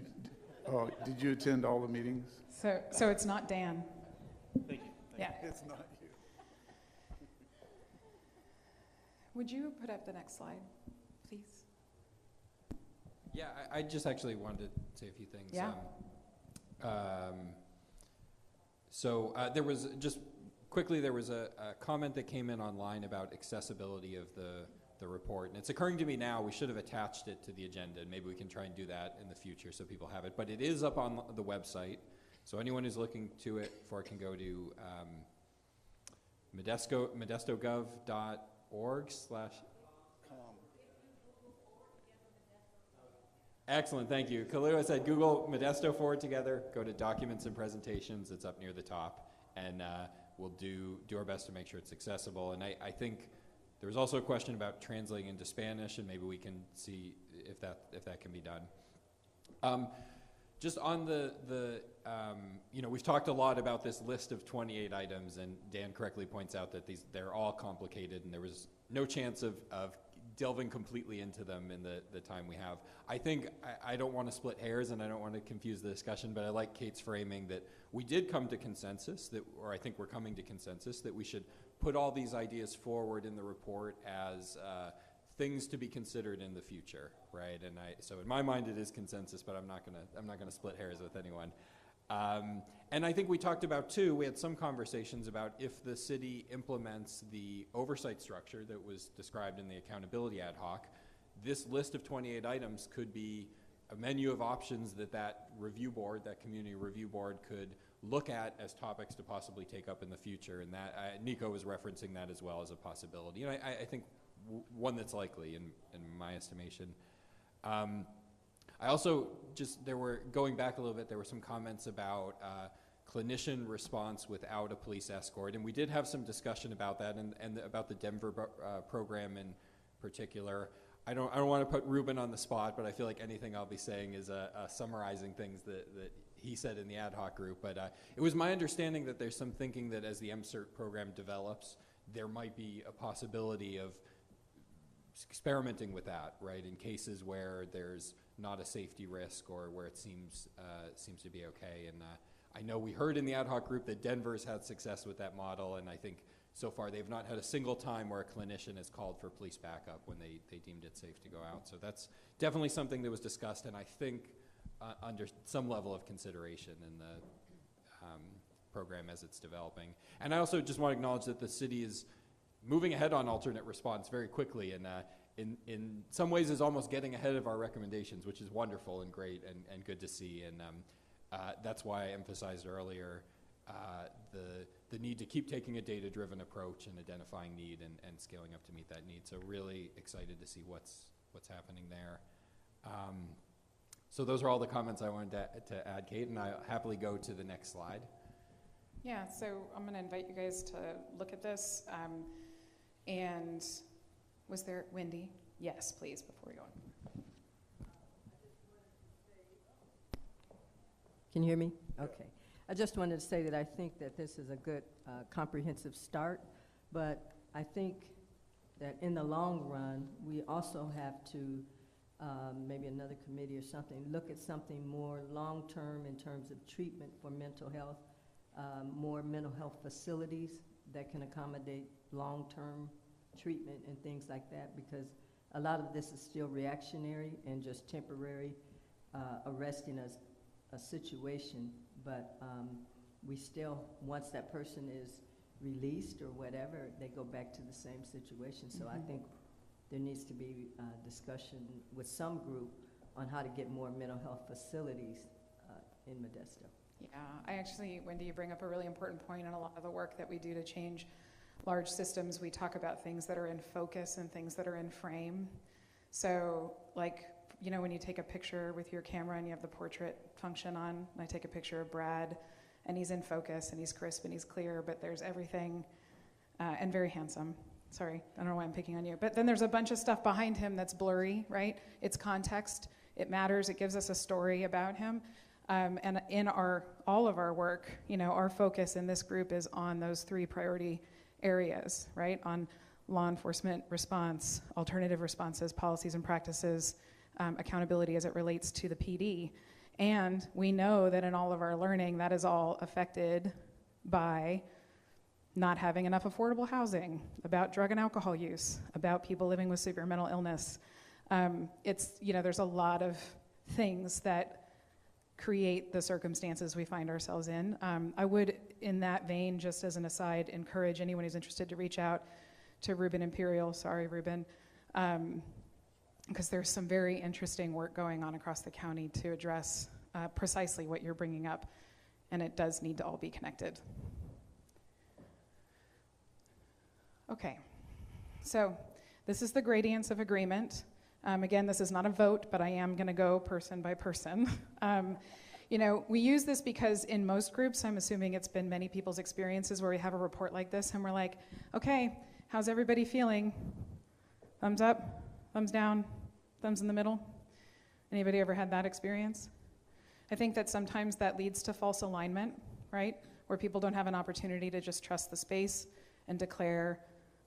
Did you attend all the meetings? So it's not Dan. Thank you. Yeah. It's not you. Would you put up the next slide, please? Yeah, I just actually wanted to say a few things. Yeah. There was just quickly, there was a comment that came in online about accessibility of the report. And it's occurring to me now, we should have attached it to the agenda, and maybe we can try and do that in the future so people have it. But it is up on the website. So anyone who's looking to it for it can go to modestogov.org/ Excellent, thank you. Kalua said Google Modesto Forward Together, go to Documents and Presentations, it's up near the top, and we'll do our best to make sure it's accessible. And I think there was also a question about translating into Spanish, and maybe we can see if that can be done. Just on we've talked a lot about this list of 28 items, and Dan correctly points out that they're all complicated, and there was no chance of delving completely into them in the time we have. I think I don't want to split hairs and I don't want to confuse the discussion, but I like Kate's framing that we did come to consensus, or I think we're coming to consensus, that we should put all these ideas forward in the report as things to be considered in the future, right? And so in my mind it is consensus, but I'm not gonna split hairs with anyone. And I think we talked about too, we had some conversations about if the city implements the oversight structure that was described in the accountability ad hoc, this list of 28 items could be a menu of options that review board, that community review board could look at as topics to possibly take up in the future. And that, Nico was referencing that as well as a possibility. And I think one that's likely in my estimation. I also going back a little bit, there were some comments about clinician response without a police escort, and we did have some discussion about that and about the Denver program in particular. I don't want to put Ruben on the spot, but I feel like anything I'll be saying is summarizing things that he said in the ad hoc group. But it was my understanding that there's some thinking that as the MCERT program develops, there might be a possibility of experimenting with that, right, in cases where there's not a safety risk or where it seems to be okay. And I know we heard in the ad hoc group that Denver's had success with that model, and I think so far they've not had a single time where a clinician has called for police backup when they deemed it safe to go out. So that's definitely something that was discussed, and I think under some level of consideration in the program as it's developing. And I also just want to acknowledge that the city is moving ahead on alternate response very quickly, and in some ways is almost getting ahead of our recommendations, which is wonderful and great and good to see. And that's why I emphasized earlier the need to keep taking a data-driven approach and identifying need and scaling up to meet that need. So really excited to see what's happening there. So those are all the comments I wanted to add, Kate, and I'll happily go to the next slide. Yeah, so I'm going to invite you guys to look at this. And was there, Wendy? Yes, please, before we go on. Can you hear me? Okay. I just wanted to say that I think that this is a good comprehensive start, but I think that in the long run, we also have to, maybe another committee or something, look at something more long-term in terms of treatment for mental health, more mental health facilities that can accommodate long-term treatment and things like that, because a lot of this is still reactionary and just temporary, arresting a situation, but we still, once that person is released or whatever, they go back to the same situation. So I think there needs to be discussion with some group on how to get more mental health facilities in Modesto. Yeah, Wendy, you bring up a really important point. In a lot of the work that we do to change large systems, we talk about things that are in focus and things that are in frame. So like, when you take a picture with your camera and you have the portrait function on, and I take a picture of Brad and he's in focus and he's crisp and he's clear, but there's everything, and very handsome. Sorry, I don't know why I'm picking on you. But then there's a bunch of stuff behind him that's blurry, right? It's context, it matters, it gives us a story about him. And in all of our work, our focus in this group is on those 3 priority areas, right? On law enforcement response, alternative responses, policies and practices, accountability as it relates to the PD. And we know that in all of our learning, that is all affected by not having enough affordable housing, about drug and alcohol use, about people living with severe mental illness. There's a lot of things that create the circumstances we find ourselves in. I would, in that vein, just as an aside, encourage anyone who's interested to reach out to Ruben Imperial, sorry Ruben, because there's some very interesting work going on across the county to address precisely what you're bringing up, and it does need to all be connected. Okay, so this is the gradients of agreement. Again, this is not a vote, but I am going to go person by person. We use this because in most groups, I'm assuming it's been many people's experiences where we have a report like this and we're like, okay, how's everybody feeling? Thumbs up, thumbs down, thumbs in the middle? Anybody ever had that experience? I think that sometimes that leads to false alignment, right? Where people don't have an opportunity to just trust the space and declare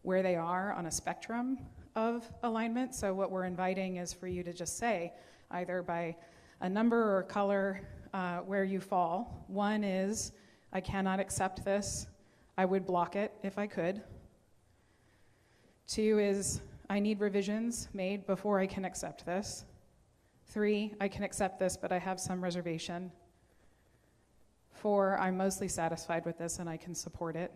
where they are on a spectrum of alignment. So what we're inviting is for you to just say, either by a number or color, where you fall. One is, I cannot accept this. I would block it if I could. Two is, I need revisions made before I can accept this. Three, I can accept this, but I have some reservation. Four, I'm mostly satisfied with this and I can support it.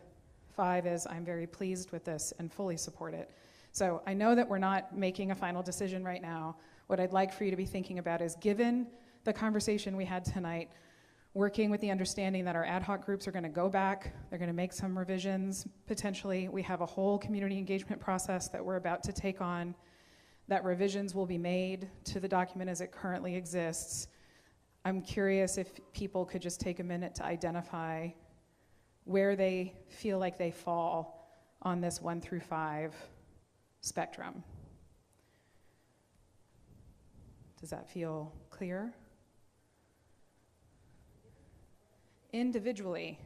Five is, I'm very pleased with this and fully support it. So I know that we're not making a final decision right now. What I'd like for you to be thinking about is, given the conversation we had tonight, working with the understanding that our ad hoc groups are going to go back, they're going to make some revisions potentially. We have a whole community engagement process that we're about to take on, that revisions will be made to the document as it currently exists. I'm curious if people could just take a minute to identify where they feel like they fall on this 1 through 5 spectrum. Does that feel clear? Individually.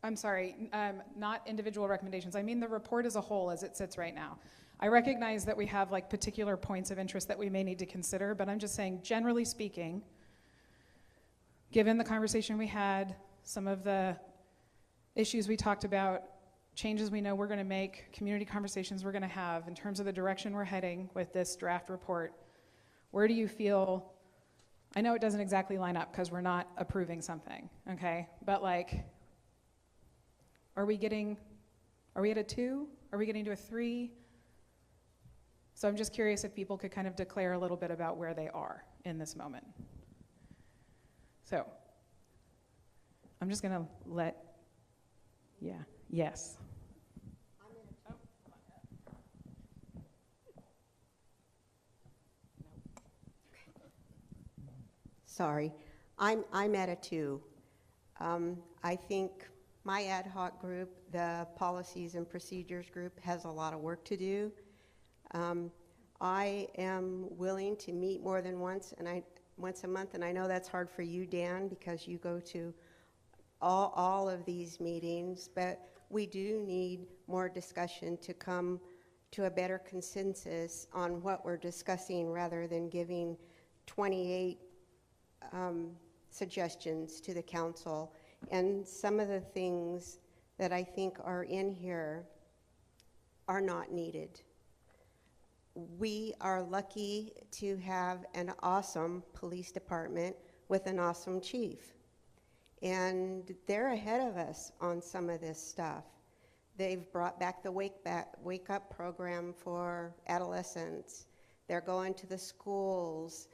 I'm sorry, not individual recommendations. I mean the report as a whole as it sits right now. I recognize that we have particular points of interest that we may need to consider, but I'm just saying, generally speaking, given the conversation we had, some of the issues we talked about, changes we know we're going to make, community conversations we're going to have in terms of the direction we're heading with this draft report, where do you feel? I know it doesn't exactly line up because we're not approving something, okay? But are we at a 2? Are we getting to a 3? So I'm just curious if people could kind of declare a little bit about where they are in this moment. So I'm just going to yes. Sorry, I'm at a 2. I think my ad hoc group, the policies and procedures group, has a lot of work to do. I am willing to meet more than once a month, and I know that's hard for you, Dan, because you go to all of these meetings, but we do need more discussion to come to a better consensus on what we're discussing rather than giving 28 suggestions to the council. And some of the things that I think are in here are not needed. We are lucky to have an awesome police department with an awesome chief. And they're ahead of us on some of this stuff. They've brought back the Wake Up program for adolescents. They're going to the schools.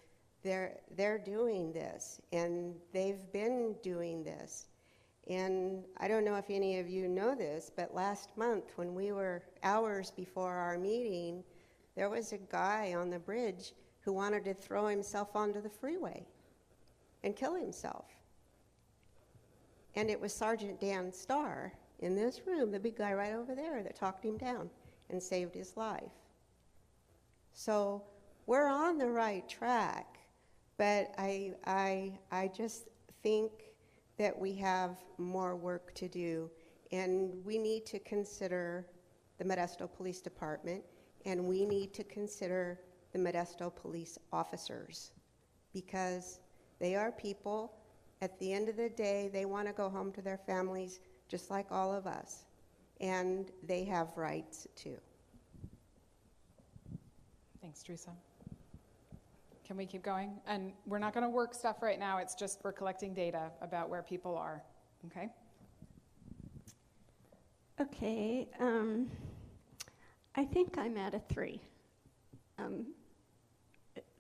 They're doing this, and they've been doing this. And I don't know if any of you know this, but last month when we were hours before our meeting, there was a guy on the bridge who wanted to throw himself onto the freeway and kill himself. And it was Sergeant Dan Starr in this room, the big guy right over there, that talked him down and saved his life. So we're on the right track, but I just think that we have more work to do, and we need to consider the Modesto Police Department, and we need to consider the Modesto police officers, because they are people At the end of the day, they want to go home to their families just like all of us, and they have rights too. Thanks, Teresa. Can we keep going? And we're not going to work stuff right now. It's just we're collecting data about where people are. Okay? Okay. I think I'm at a 3.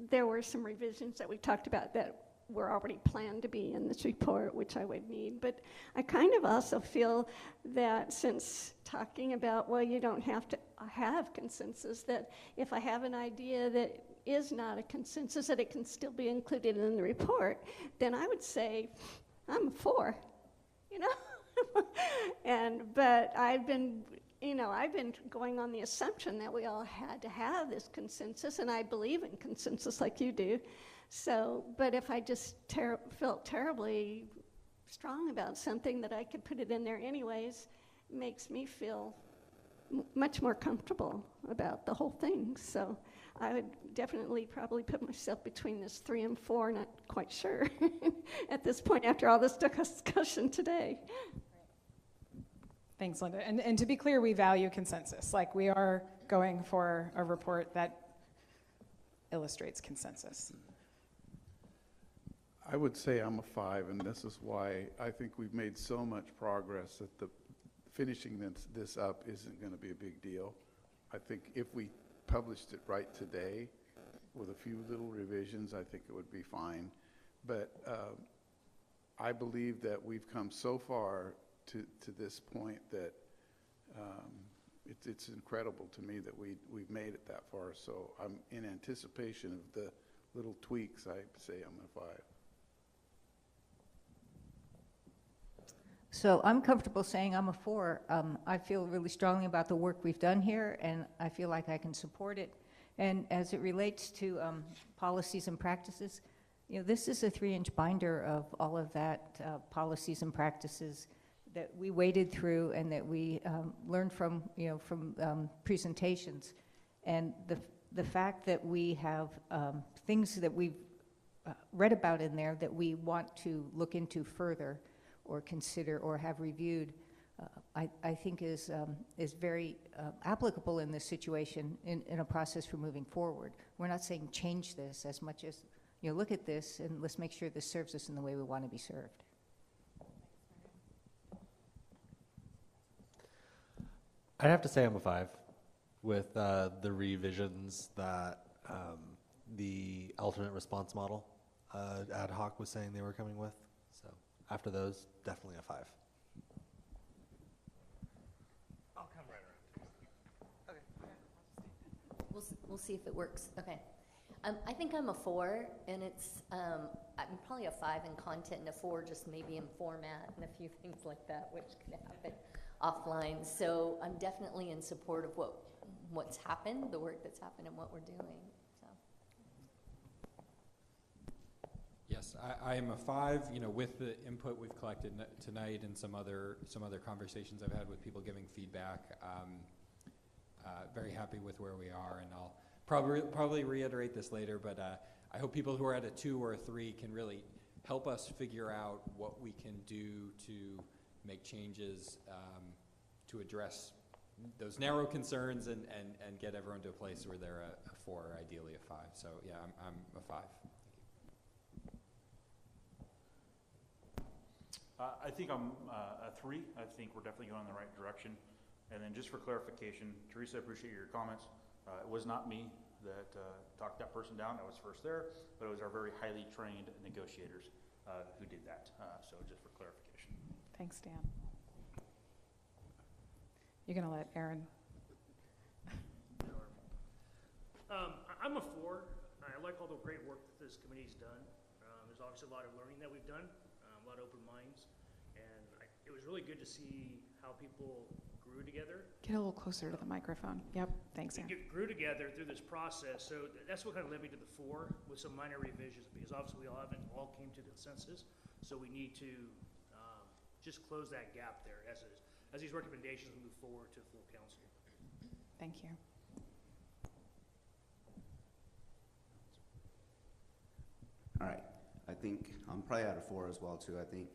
There were some revisions that we talked about that were already planned to be in this report, which I would need. But I kind of also feel that since talking about, well, you don't have to have consensus, that if I have an idea that is not a consensus, that it can still be included in the report, then I would say I'm a 4, you know? But I've been going on the assumption that we all had to have this consensus, and I believe in consensus like you do. So, but if I just felt terribly strong about something, that I could put it in there anyways, makes me feel much more comfortable about the whole thing. So I would definitely probably put myself between this 3 and 4, not quite sure at this point after all this discussion today. Thanks, Linda. And to be clear, we value consensus. Like, we are going for a report that illustrates consensus. I would say I'm a 5, and this is why I think we've made so much progress that finishing this up isn't going to be a big deal. I think if we published it right today with a few little revisions, I think it would be fine. But I believe that we've come so far to this point that it's incredible to me that we've made it that far. So I'm in anticipation of the little tweaks. I say I'm a 5. So I'm comfortable saying I'm a 4. I feel really strongly about the work we've done here, and I feel like I can support it. And as it relates to policies and practices, you know, this is a 3-inch binder of all of that policies and practices that we waded through and that we learned from, from presentations. And the fact that we have things that we've read about in there that we want to look into further or consider or have reviewed, I think is very applicable in this situation in a process for moving forward. We're not saying change this as much as, look at this and let's make sure this serves us in the way we want to be served. I'd have to say I'm a 5 with the revisions that the alternate response model Ad Hoc was saying they were coming with. So after those, definitely a 5. I'll come right around. Okay. We'll see if it works. Okay. I think I'm a 4, and I'm probably a 5 in content and a 4 just maybe in format and a few things like that, which could happen offline. So I'm definitely in support of what's happened, the work that's happened, and what we're doing. So. Yes, I am a 5. With the input we've collected tonight and some other conversations I've had with people giving feedback, very happy with where we are, and I'll probably reiterate this later, but I hope people who are at a 2 or a 3 can really help us figure out what we can do to make changes to address those narrow concerns and get everyone to a place where they're a 4 or ideally a 5. So yeah, I'm a 5. I think I'm a 3. I think we're definitely going in the right direction. And then just for clarification, Teresa, I appreciate your comments. It was not me that talked that person down. I was first there, but it was our very highly trained negotiators who did that. So just for clarification. Thanks, Dan. You're going to let Aaron. I'm a 4. I like all the great work that this committee's done. There's obviously a lot of learning that we've done, a lot of open minds, and it was really good to see how people grew together. Get a little closer to the microphone. Yep, thanks, Aaron. Grew together through this process, so that's what kind of led me to the 4 with some minor revisions, because obviously we all came to consensus, so we need to just close that gap there as these recommendations move forward to full council. Thank you. All right. I think I'm probably at a 4 as well too. I think,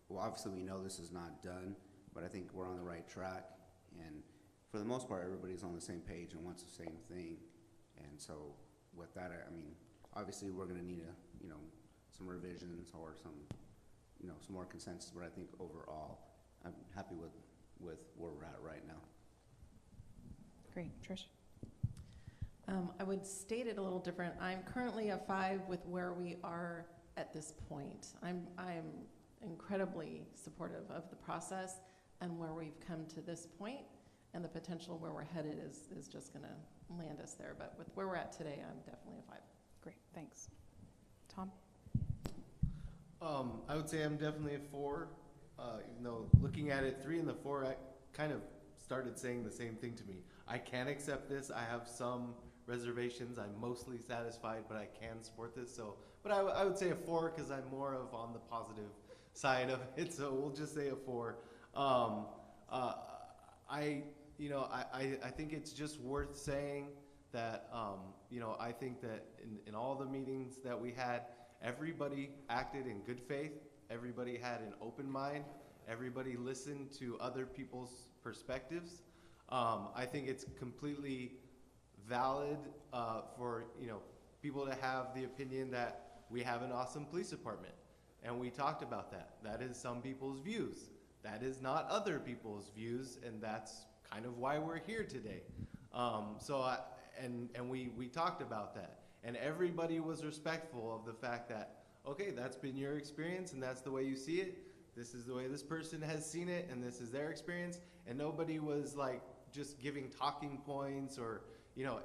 well, obviously we know this is not done, but I think we're on the right track, and for the most part, everybody's on the same page and wants the same thing. And so with that, I mean, obviously we're going to need some revisions or some more consensus, but I think overall, I'm happy with where we're at right now. Great. Trish? I would state it a little different. I'm currently a 5 with where we are at this point. I'm incredibly supportive of the process and where we've come to this point, and the potential where we're headed is just going to land us there. But with where we're at today, I'm definitely a 5. Great, thanks. Tom? I would say I'm definitely a 4. Even though looking at it, 3 and the 4, I kind of started saying the same thing to me. I can accept this. I have some reservations. I'm mostly satisfied, but I can support this. So, but I would say a 4 because I'm more of on the positive side of it. So we'll just say a 4. I think it's just worth saying that, I think that in all the meetings that we had, everybody acted in good faith. Everybody had an open mind. Everybody listened to other people's perspectives. I think it's completely valid for people to have the opinion that we have an awesome police department, and we talked about that. That is some people's views. That is not other people's views, and that's kind of why we're here today. We talked about that, and everybody was respectful of the fact that, okay, that's been your experience, and that's the way you see it. This is the way this person has seen it, and this is their experience. And nobody was like just giving talking points, or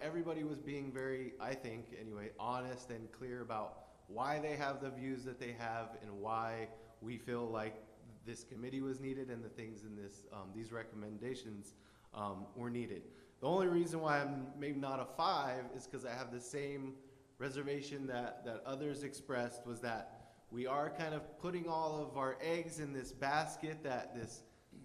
everybody was being very, I think anyway, honest and clear about why they have the views that they have and why we feel like this committee was needed and the things in these recommendations were needed. The only reason why I'm maybe not a 5 is because I have the same reservation that others expressed, was that we are kind of putting all of our eggs in this basket that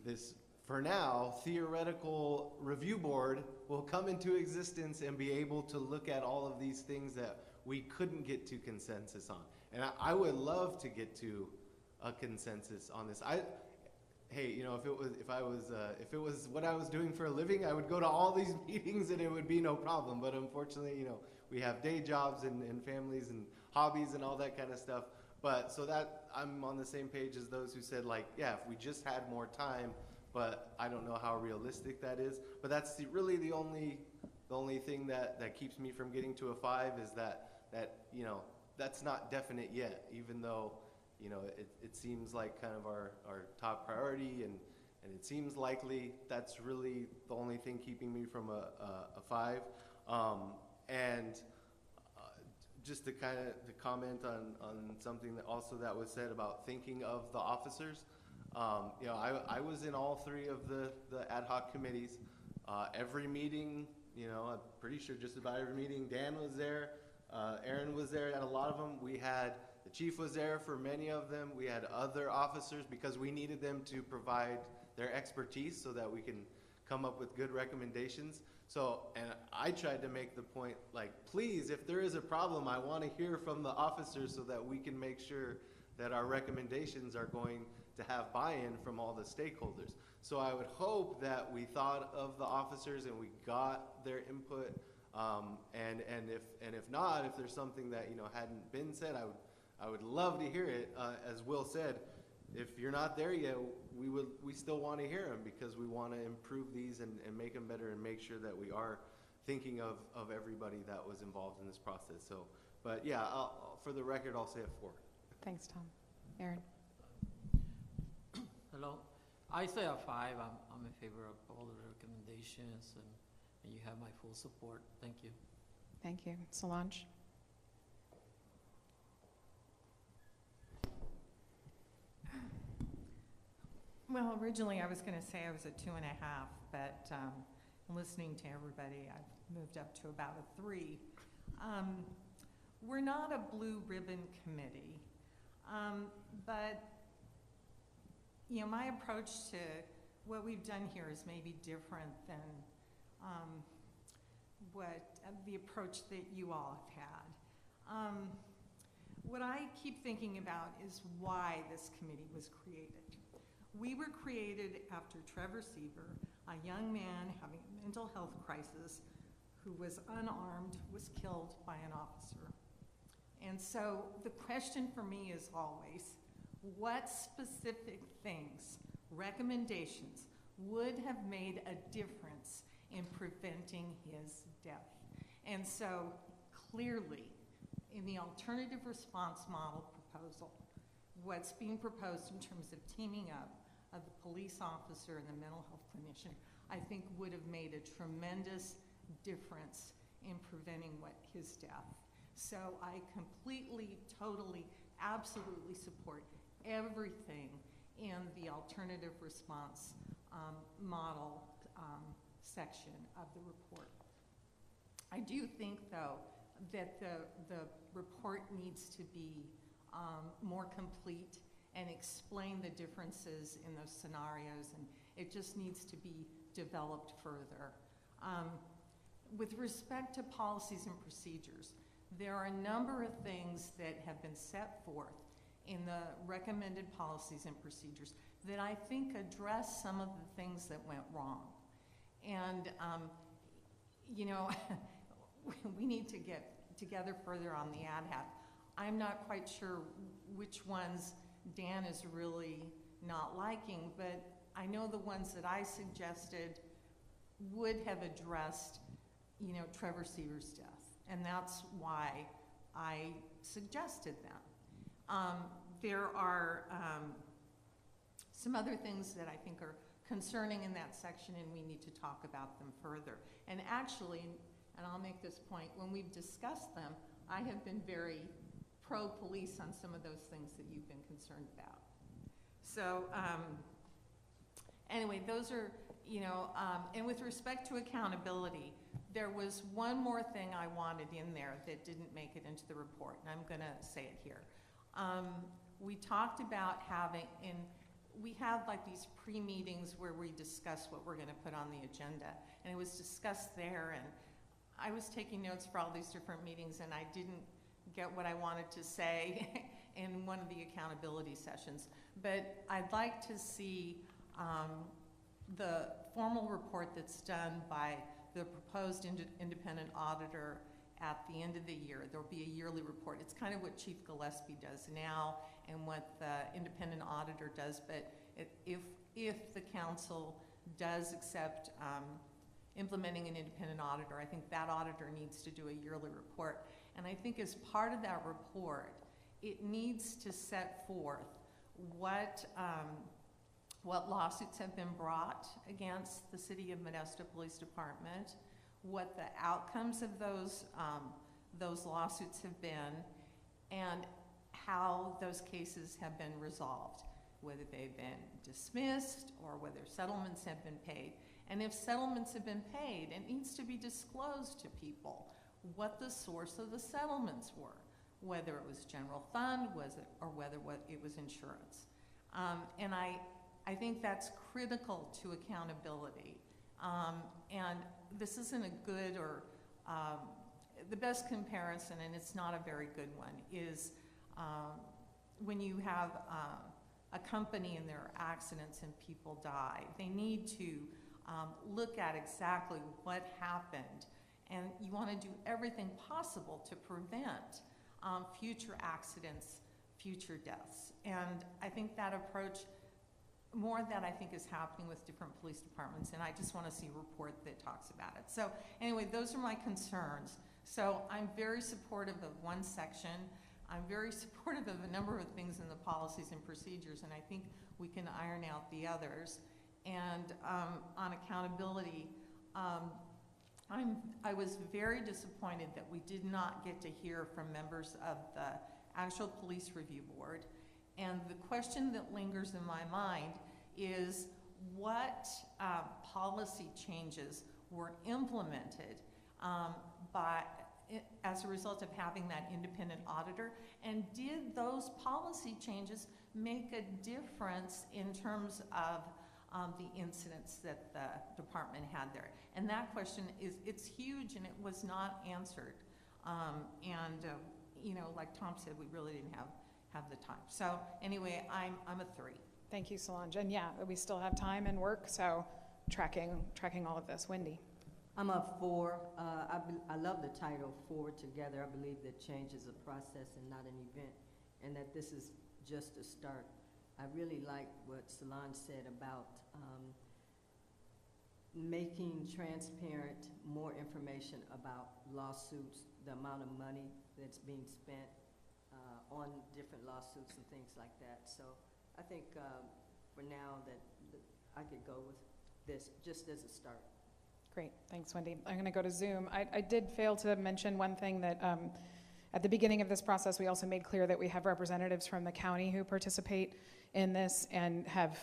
this for now theoretical review board will come into existence and be able to look at all of these things that we couldn't get to consensus on. And I would love to get to a consensus on this. Hey, if it was what I was doing for a living, I would go to all these meetings and it would be no problem. But unfortunately, we have day jobs and families and hobbies and all that kind of stuff. But so that I'm on the same page as those who said, like, yeah, if we just had more time, but I don't know how realistic that is. But that's really the only thing that keeps me from getting to a 5 is that that's not definite yet, even though it seems like kind of our top priority, and it seems likely that's really the only thing keeping me from a 5. Just to kind of comment on something that was said about thinking of the officers. I was in all 3 of the ad hoc committees. Every meeting, I'm pretty sure just about every meeting, Dan was there, Aaron was there at a lot of them. The chief was there for many of them. We had other officers because we needed them to provide their expertise so that we can come up with good recommendations. And I tried to make the point, like, please, if there is a problem, I want to hear from the officers so that we can make sure that our recommendations are going to have buy-in from all the stakeholders. So I would hope that we thought of the officers and we got their input. And if not, if there's something that hadn't been said, I would love to hear it. As Will said, if you're not there yet, we still want to hear them because we want to improve these and make them better and make sure that we are thinking of everybody that was involved in this process. So, but yeah, for the record, I'll say a 4. Thanks, Tom. Aaron? Hello. I say a 5. I'm in favor of all the recommendations, and you have my full support. Thank you. Thank you. Solange? Well, originally I was going to say I was a 2.5, but listening to everybody, I've moved up to about a 3. We're not a blue ribbon committee, but my approach to what we've done here is maybe different than what the approach that you all have had. what I keep thinking about is why this committee was created. We were created after Trevor Seaver, a young man having a mental health crisis who was unarmed, was killed by an officer. And so the question for me is always, what specific things, recommendations, would have made a difference in preventing his death? And so clearly, in the alternative response model proposal, what's being proposed in terms of teaming up of the police officer and the mental health clinician, I think would have made a tremendous difference in preventing his death. So I completely, totally, absolutely support everything in the alternative response model section of the report. I do think, though, that the report needs to be more complete and explain the differences in those scenarios, and it just needs to be developed further. With respect to policies and procedures, there are a number of things that have been set forth in the recommended policies and procedures that I think address some of the things that went wrong. And, you know, we need to get together further on the Ad Hoc. I'm not quite sure which ones Dan is really not liking, but I know the ones that I suggested would have addressed, you know, Trevor Seaver's death. And that's why I suggested them. There are some other things that I think are concerning in that section, and we need to talk about them further. And actually, and I'll make this point, when we've discussed them, I have been very pro-police on some of those things that you've been concerned about. So anyway, those are, you know, and with respect to accountability, there was one more thing I wanted in there that didn't make it into the report, and I'm gonna say it here. We talked about having, we have like these pre-meetings where we discuss what we're gonna put on the agenda, and it was discussed there, and I was taking notes for all these different meetings, and I didn't get what I wanted to say in one of the accountability sessions. But I'd like to see the formal report that's done by the proposed independent auditor at the end of the year. There'll be a yearly report. It's kind of what Chief Gillespie does now and what the independent auditor does, but if the council does accept implementing an independent auditor, I think that auditor needs to do a yearly report. And I think as part of that report, it needs to set forth what lawsuits have been brought against the City of Modesto Police Department, what the outcomes of those lawsuits have been, and how those cases have been resolved, whether they've been dismissed or whether settlements have been paid. And if settlements have been paid, it needs to be disclosed to people what the source of the settlements were, whether it was general fund, or whether it was insurance. And I think that's critical to accountability. And this isn't a good or the best comparison, and it's not a very good one, is when you have a company and there are accidents and people die. They need to look at exactly what happened, and you want to do everything possible to prevent future accidents, future deaths. And I think that approach, more of that I think is happening with different police departments, and I just want to see a report that talks about it. So anyway, those are my concerns. So I'm very supportive of one section. I'm very supportive of a number of things in the policies and procedures, and I think we can iron out the others. And on accountability, I was very disappointed that we did not get to hear from members of the actual police review board. And the question that lingers in my mind is what policy changes were implemented as a result of having that independent auditor, and did those policy changes make a difference in terms of the incidents that the department had there? And that question it's huge, and it was not answered. you know, like Tom said, we really didn't have the time. So anyway, I'm a 3. Thank you, Solange. And yeah, we still have time and work, so tracking all of this. Wendy? I'm a 4. I love the title, Forward Together. I believe that change is a process and not an event, and that this is just a start. I really like what Solange said about making transparent more information about lawsuits, the amount of money that's being spent on different lawsuits and things like that. So I think for now that I could go with this just as a start. Great, thanks, Wendy. I'm going to go to Zoom. I did fail to mention one thing that at the beginning of this process, we also made clear that we have representatives from the county who participate in this and have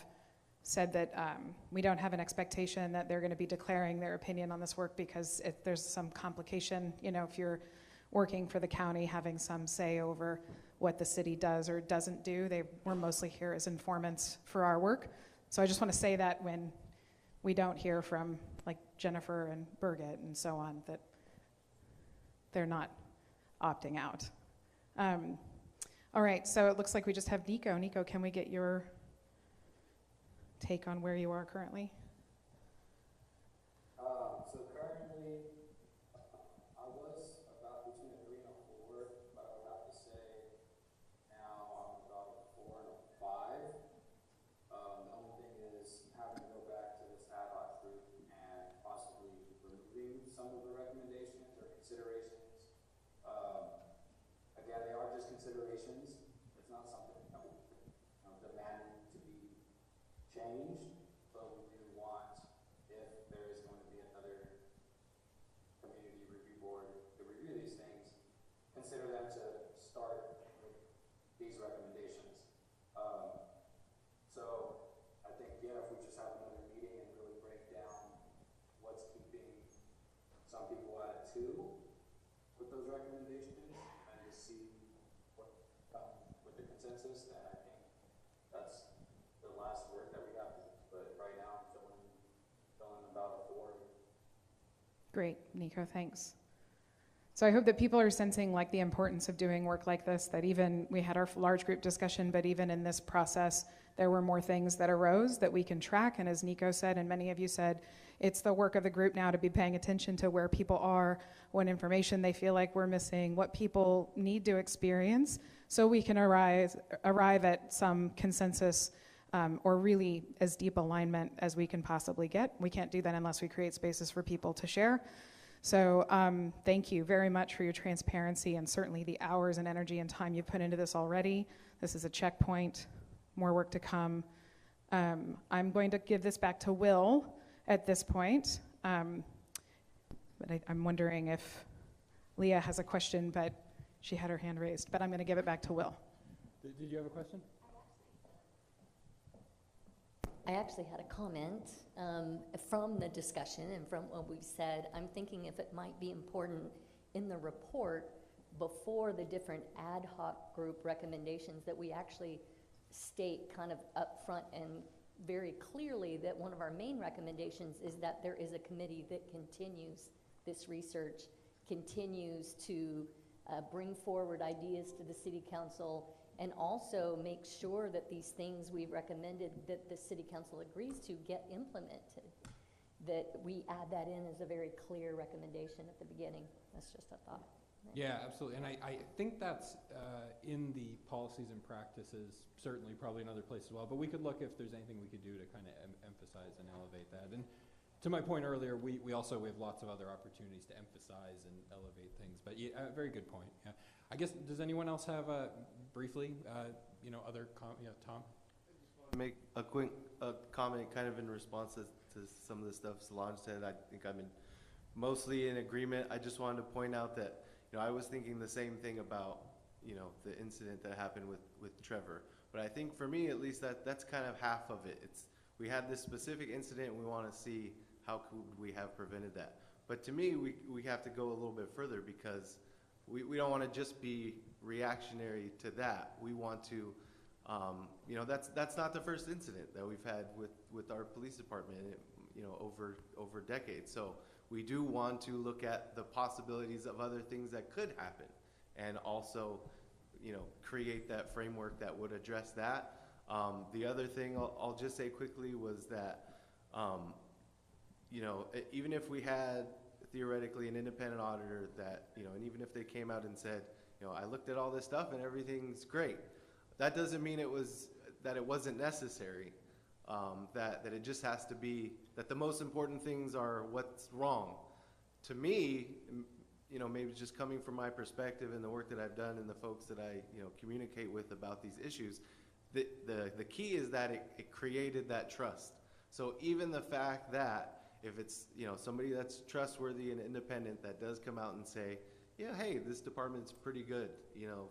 said that we don't have an expectation that they're going to be declaring their opinion on this work, because if there's some complication, you know, if you're working for the county, having some say over what the city does or doesn't do. We're mostly here as informants for our work. So I just want to say that when we don't hear from like Jennifer and Birgit and so on, that they're not opting out. All right, so it looks like we just have Nico. Nico, can we get your take on where you are currently? So currently, I was about between a 3 and a 4, but I would have to say now I'm about a 4 and a 5. The only thing is having to go back to this ad hoc group and possibly removing some of the recommendations or considerations. Again, they are just considerations. It's not something that we demand to be changed, but we do want, if there is going to be another community review board to review these things, consider them to start with these recommendations. So I think, yeah, if we just have another meeting and really break down what's keeping some people at a 2 with those recommendations and just see what with the consensus, then I think that's the last work that we have to do. But right now I'm feeling about a 4. Great, Nico, thanks. So I hope that people are sensing like the importance of doing work like this, that even we had our large group discussion, but even in this process, there were more things that arose that we can track. And as Nico said, and many of you said, it's the work of the group now to be paying attention to where people are, what information they feel like we're missing, what people need to experience, so we can arrive at some consensus or really as deep alignment as we can possibly get. We can't do that unless we create spaces for people to share. So thank you very much for your transparency and certainly the hours and energy and time you've put into this already. This is a checkpoint, more work to come. I'm going to give this back to Will at this point. But I'm wondering if Leah has a question, but she had her hand raised. But I'm going to give it back to Will. Did you have a question? I actually had a comment from the discussion and from what we've said. I'm thinking if it might be important in the report before the different ad hoc group recommendations that we actually state kind of upfront and very clearly that one of our main recommendations is that there is a committee that continues this research, continues to bring forward ideas to the city council, and also make sure that these things we've recommended that the city council agrees to get implemented, that we add that in as a very clear recommendation at the beginning. That's just a thought. Yeah, absolutely. And I think that's in the policies and practices, certainly probably in other places as well, but we could look if there's anything we could do to kind of emphasize and elevate that. And to my point earlier, we have lots of other opportunities to emphasize and elevate things, but yeah, very good point. Yeah. I guess, does anyone else have briefly, other Tom? I just want to make a quick comment kind of in response to some of the stuff Solange said. I think I'm mostly in agreement. I just wanted to point out that, I was thinking the same thing about, the incident that happened with Trevor. But I think for me, at least, that's kind of half of it. We had this specific incident and we want to see how could we have prevented that. But to me, we have to go a little bit further, because we don't want to just be reactionary to that. We want to, that's not the first incident that we've had with our police department, over decades. So we do want to look at the possibilities of other things that could happen. and also, you know, create that framework that would address that. The other thing I'll just say quickly was that, you know, even if we had theoretically an independent auditor that, you know, and even if they came out and said, you know, I looked at all this stuff and everything's great, that doesn't mean that it wasn't necessary. That it just has to be, that the most important things are what's wrong. To me, you know, maybe just coming from my perspective and the work that I've done and the folks that I, you know, communicate with about these issues, the key is that it created that trust. So even the fact that if it's, you know, somebody that's trustworthy and independent that does come out and say, yeah, hey, this department's pretty good, you know,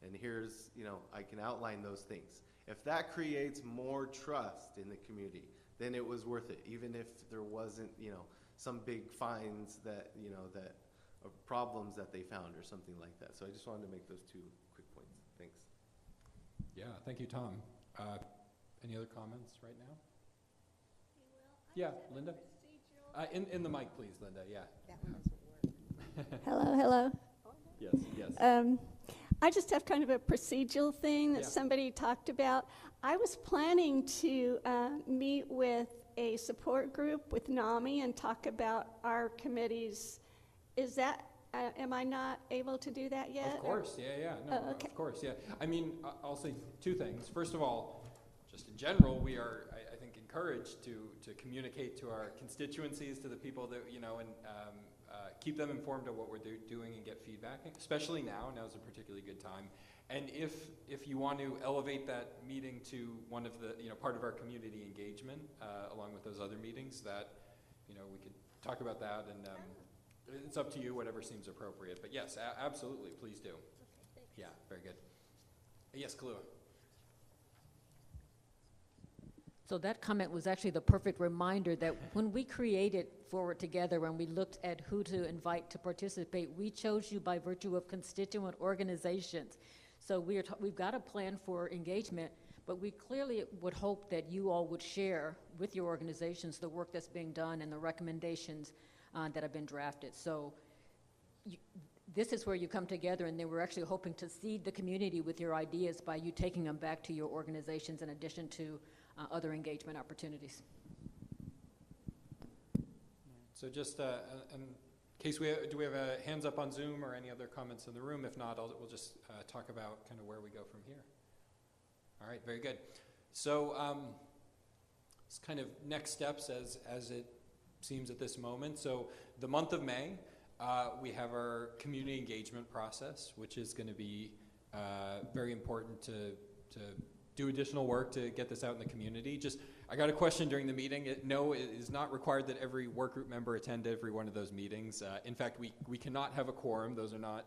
and here's, you know, I can outline those things. If that creates more trust in the community, then it was worth it, even if there wasn't, you know, some big fines that, you know, that or problems that they found or something like that. So I just wanted to make those two quick points. Thanks. Yeah, thank you, Tom. Any other comments right now? Yeah, Linda? In the mic, please, Linda, yeah. That one doesn't work. Hello. Yes, yes. I just have kind of a procedural thing that somebody talked about. I was planning to meet with a support group with NAMI and talk about our committees. Is that, am I not able to do that yet? Of course, yeah. No, okay. Of course, yeah. I mean, I'll say two things. First of all, just in general, we are, I think, encouraged to communicate to our constituencies, to the people that, you know, and keep them informed of what we're doing and get feedback, especially now. Now's a particularly good time. And if you want to elevate that meeting to one of the, you know, part of our community engagement, along with those other meetings, that, you know, we could talk about that, and it's up to you, whatever seems appropriate. But yes, absolutely, please do. Okay, yeah, very good. Yes, Kalua. So that comment was actually the perfect reminder that when we created Forward Together, when we looked at who to invite to participate, we chose you by virtue of constituent organizations. So we've got a plan for engagement, but we clearly would hope that you all would share with your organizations the work that's being done and the recommendations that have been drafted. So this is where you come together, and then we're actually hoping to seed the community with your ideas by you taking them back to your organizations in addition to other engagement opportunities. So just in case do we have a hands up on Zoom or any other comments in the room? If not, we'll just talk about kind of where we go from here. All right, very good. So it's kind of next steps as it seems at this moment. So the month of May, we have our community engagement process, which is going to be very important to do additional work to get this out in the community. I got a question during the meeting. No, it is not required that every work group member attend every one of those meetings. In fact, we cannot have a quorum. Those are not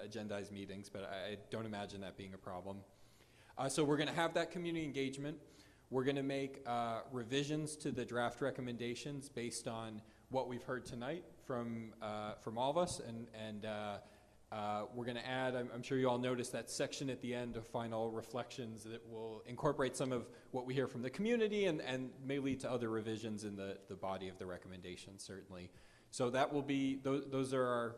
agendized meetings, but I don't imagine that being a problem. So we're going to have that community engagement. We're going to make revisions to the draft recommendations based on what we've heard tonight from all of us, and we're going to add, I'm sure you all noticed that section at the end of final reflections that will incorporate some of what we hear from the community and may lead to other revisions in the body of the recommendations, certainly. So that will be, those are our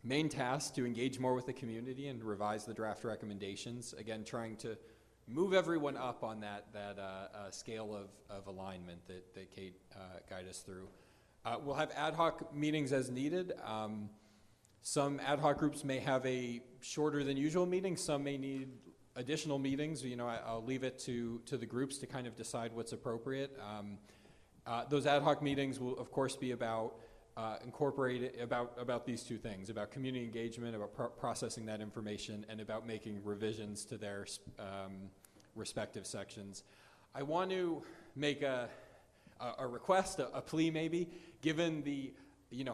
main tasks, to engage more with the community and revise the draft recommendations. Again, trying to move everyone up on that scale of alignment that Kate guided us through. We'll have ad hoc meetings as needed. Some ad hoc groups may have a shorter than usual meeting. Some may need additional meetings. You know, I'll leave it to the groups to kind of decide what's appropriate. Those ad hoc meetings will, of course, be about about these two things: about community engagement, about processing that information, and about making revisions to their respective sections. I want to make a request, a plea maybe, given the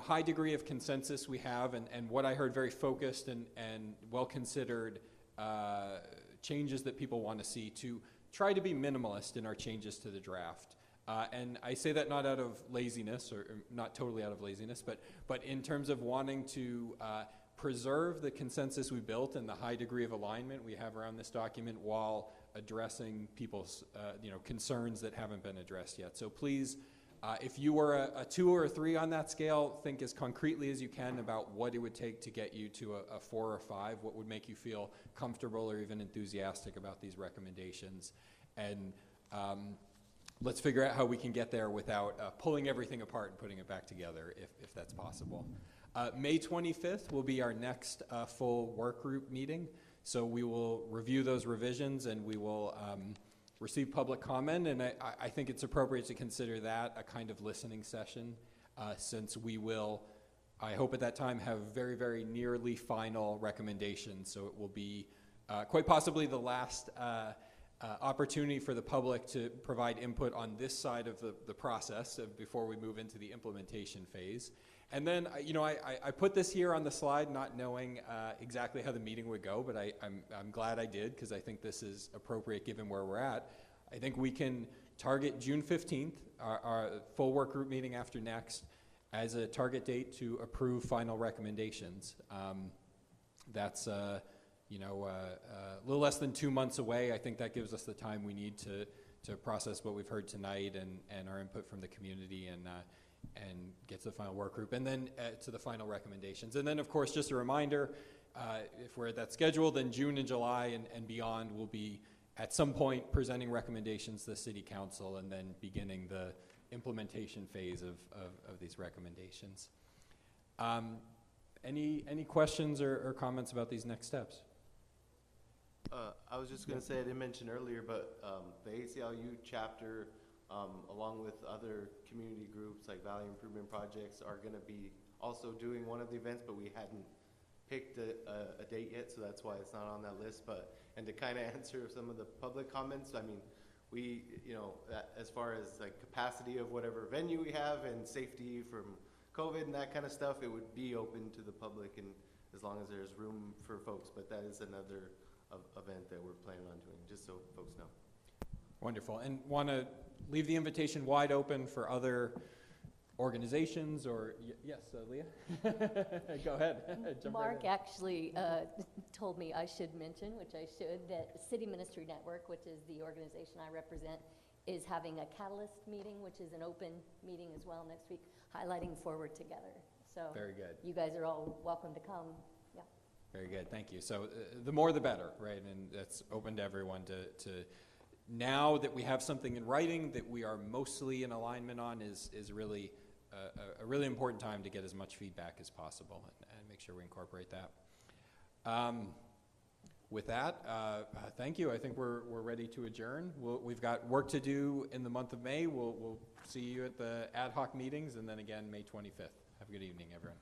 high degree of consensus we have, and what I heard, very focused and well-considered changes that people want to see, to try to be minimalist in our changes to the draft. And I say that not out of laziness, or not totally out of laziness, but in terms of wanting to preserve the consensus we built and the high degree of alignment we have around this document, while addressing people's concerns that haven't been addressed yet. So please If you were a 2 or a 3 on that scale, think as concretely as you can about what it would take to get you to a 4 or 5, what would make you feel comfortable or even enthusiastic about these recommendations. And let's figure out how we can get there without pulling everything apart and putting it back together, if that's possible. May 25th will be our next full work group meeting. So we will review those revisions and we will receive public comment. And I think it's appropriate to consider that a kind of listening session, since we will, I hope at that time, have very, very nearly final recommendations. So it will be quite possibly the last opportunity for the public to provide input on this side of the process before we move into the implementation phase. And then, you know, I put this here on the slide not knowing exactly how the meeting would go, but I'm glad I did, because I think this is appropriate given where we're at. I think we can target June 15th, our full work group meeting after next, as a target date to approve final recommendations. That's you know, a little less than 2 months away. I think that gives us the time we need to process what we've heard tonight and our input from the community and get to the final work group, and then to the final recommendations. And then, of course, just a reminder, if we're at that schedule, then June and July and beyond will be at some point presenting recommendations to the City Council and then beginning the implementation phase of these recommendations. Any questions or comments about these next steps? I was just going to say, I didn't mention earlier, but the ACLU chapter, along with other community groups like Valley Improvement Projects, are going to be also doing one of the events, but we hadn't picked a date yet, so that's why it's not on that list. And to kind of answer some of the public comments, I mean, we, you know, as far as like capacity of whatever venue we have and safety from COVID and that kind of stuff, it would be open to the public, and as long as there's room for folks. But that is another event that we're planning on doing, just so folks know. Wonderful. And want to leave the invitation wide open for other organizations or, yes, Leah? Go ahead. Jump Mark right in. actually told me I should mention, which I should, that City Ministry Network, which is the organization I represent, is having a Catalyst meeting, which is an open meeting as well next week, highlighting Forward Together. So very good. You guys are all welcome to come. Yeah. Very good. Thank you. So the more the better, right? And that's open to everyone to now that we have something in writing that we are mostly in alignment on is really a really important time to get as much feedback as possible and make sure we incorporate that. With that, thank you. I think we're ready to adjourn. We've got work to do in the month of May. We'll see you at the ad hoc meetings, and then again May 25th. Have a good evening, everyone.